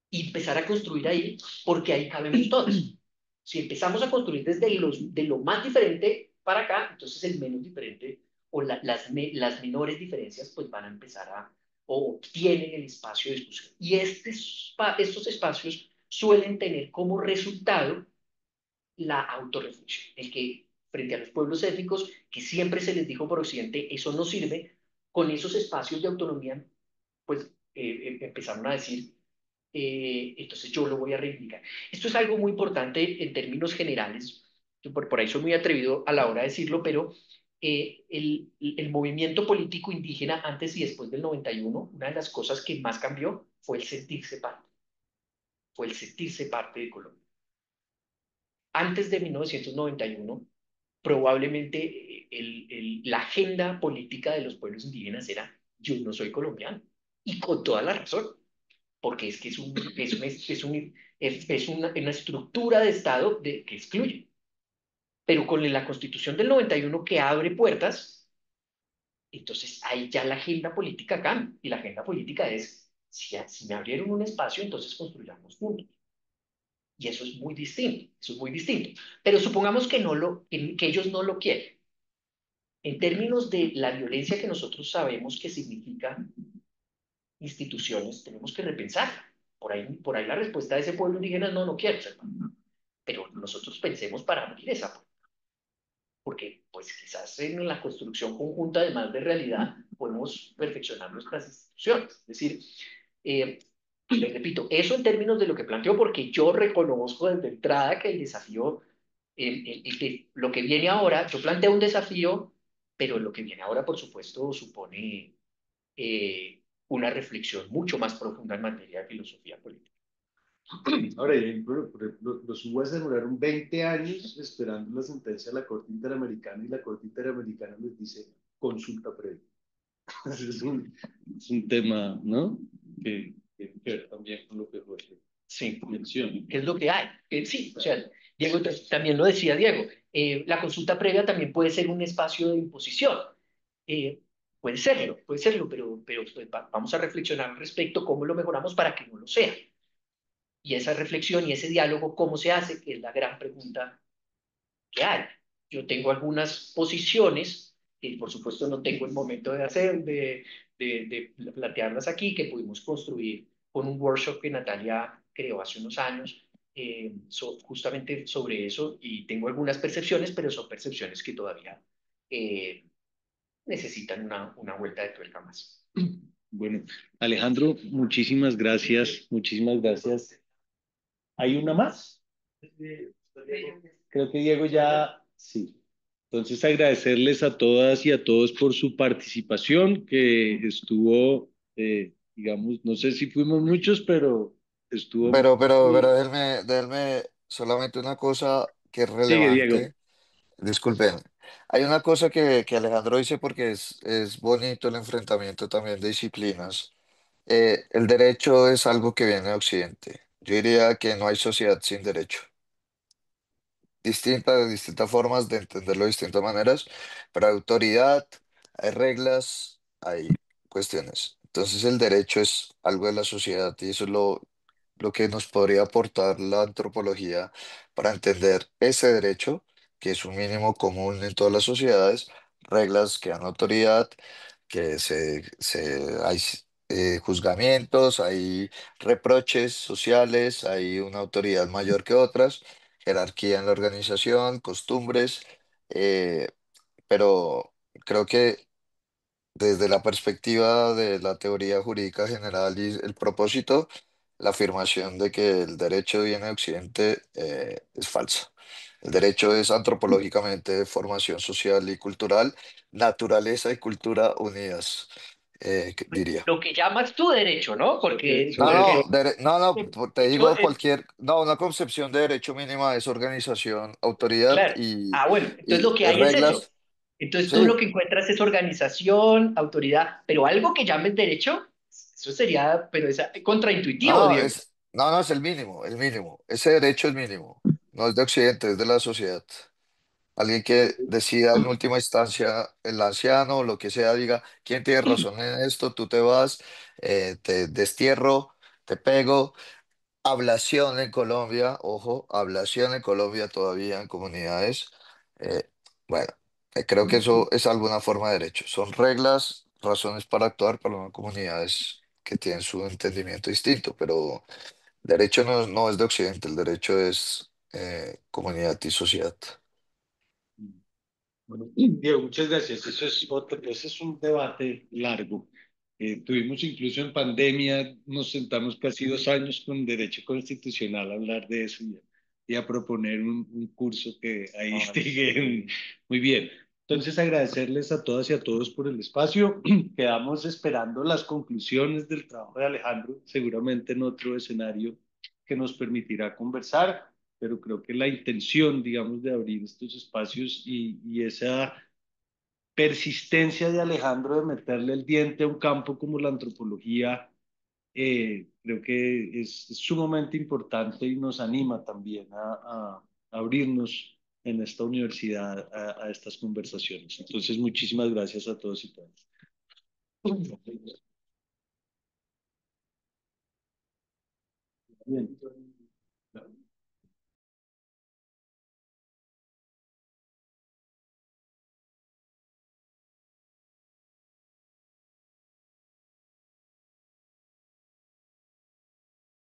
y empezar a construir ahí, porque ahí cabemos todos. Si empezamos a construir de lo más diferente para acá, entonces el menos diferente o las menores diferencias pues van a empezar o tienen el espacio de discusión. Y estos espacios suelen tener como resultado la autorreflexión, el que frente a los pueblos étnicos, que siempre se les dijo por Occidente, eso no sirve, con esos espacios de autonomía, pues empezaron a decir, entonces yo lo voy a reivindicar. Esto es algo muy importante en términos generales, yo por ahí soy muy atrevido a la hora de decirlo, pero el movimiento político indígena antes y después del 91, una de las cosas que más cambió fue el sentirse parte de Colombia. Antes de 1991, probablemente la agenda política de los pueblos indígenas era yo no soy colombiano, y con toda la razón porque es que es una estructura de Estado que excluye. Pero con la Constitución del 91 que abre puertas, entonces ahí ya la agenda política cambia. Y la agenda política es, si me abrieron un espacio, entonces construyamos juntos. Y eso es muy distinto, eso es muy distinto. Pero supongamos que ellos no lo quieren. En términos de la violencia que nosotros sabemos que significa instituciones, tenemos que repensarla. Por ahí la respuesta de ese pueblo indígena es no, no quiero ser, pero nosotros pensemos para abrir esa puerta. porque pues quizás en la construcción conjunta, además de realidad, podemos perfeccionar nuestras instituciones. Es decir, eh, les repito, eso en términos de lo que planteo, porque yo reconozco desde entrada que el desafío, que lo que viene ahora, yo planteo un desafío, pero lo que viene ahora, por supuesto, supone una reflexión mucho más profunda en materia de filosofía política. Ahora, por ejemplo, los UAS demoraron 20 años esperando la sentencia de la Corte Interamericana y la Corte Interamericana les dice consulta previa. Es un tema, ¿no? Que tiene que ver también con lo que Jorge Sí, menciona. ¿qué es lo que hay? Sí, o sea, Diego, también lo decía Diego, la consulta previa también puede ser un espacio de imposición. Eh, puede serlo, pero pues, vamos a reflexionar al respecto, cómo lo mejoramos para que no lo sea. Y esa reflexión y ese diálogo, ¿cómo se hace? Que es la gran pregunta que hay. Yo tengo algunas posiciones que por supuesto no tengo el momento de hacer, de plantearlas aquí, que pudimos construir con un workshop que Natalia creó hace unos años, justamente sobre eso, y tengo algunas percepciones, pero son percepciones que todavía eh, necesitan una vuelta de tuerca más. Bueno, Alejandro, muchísimas gracias, muchísimas gracias. ¿Hay una más? Creo que Diego ya, sí. Entonces agradecerles a todas y a todos por su participación, que estuvo, digamos, no sé si fuimos muchos, pero estuvo Pero muy... déjenme solamente una cosa que es Sigue, Diego. relevante. Disculpen. Hay una cosa que Alejandro dice porque es bonito el enfrentamiento también de disciplinas. El derecho es algo que viene de Occidente. Yo diría que no hay sociedad sin derecho. Distintas formas de entenderlo de distintas maneras, pero hay autoridad, hay reglas, hay cuestiones. Entonces el derecho es algo de la sociedad y eso es lo que nos podría aportar la antropología para entender ese derecho, que es un mínimo común en todas las sociedades, reglas que dan autoridad, que hay juzgamientos, hay reproches sociales, hay una autoridad mayor que otras, jerarquía en la organización, costumbres, eh, pero creo que desde la perspectiva de la teoría jurídica general y el propósito, la afirmación de que el derecho viene de Occidente es falsa. El derecho es antropológicamente formación social y cultural, naturaleza y cultura unidas, diría. Lo que llamas tu derecho, ¿no? Porque, No, porque te yo, digo una concepción de derecho mínima es organización, autoridad claro. Ah, bueno, entonces lo y que hay es eso. reglas. Entonces tú lo Sí, que encuentras es organización, autoridad, pero algo que llames derecho, eso sería, pero es contraintuitivo, Diego. no, es el mínimo. Ese derecho es mínimo. No es de Occidente, es de la sociedad. Alguien que decida en última instancia, el anciano o lo que sea, diga, ¿quién tiene razón en esto? Tú te vas, te destierro, te pego. Ablación en Colombia, ojo, ablación en Colombia todavía en comunidades. Eh, bueno, creo que eso es alguna forma de derecho. Son reglas, razones para actuar para una comunidades que tienen su entendimiento distinto, pero derecho no es de Occidente, el derecho es comunidad y sociedad. Bueno, Diego, muchas gracias. Ese es un debate largo. Tuvimos incluso en pandemia, nos sentamos casi 2 años con Derecho Constitucional a hablar de eso y a proponer un curso que ahí sigue muy bien. Entonces, agradecerles a todas y a todos por el espacio. Quedamos esperando las conclusiones del trabajo de Alejandro, seguramente en otro escenario que nos permitirá conversar, pero creo que la intención, digamos, de abrir estos espacios y esa persistencia de Alejandro de meterle el diente a un campo como la antropología, creo que es sumamente importante y nos anima también a abrirnos en esta universidad a estas conversaciones. Entonces, muchísimas gracias a todos y todas. Bien.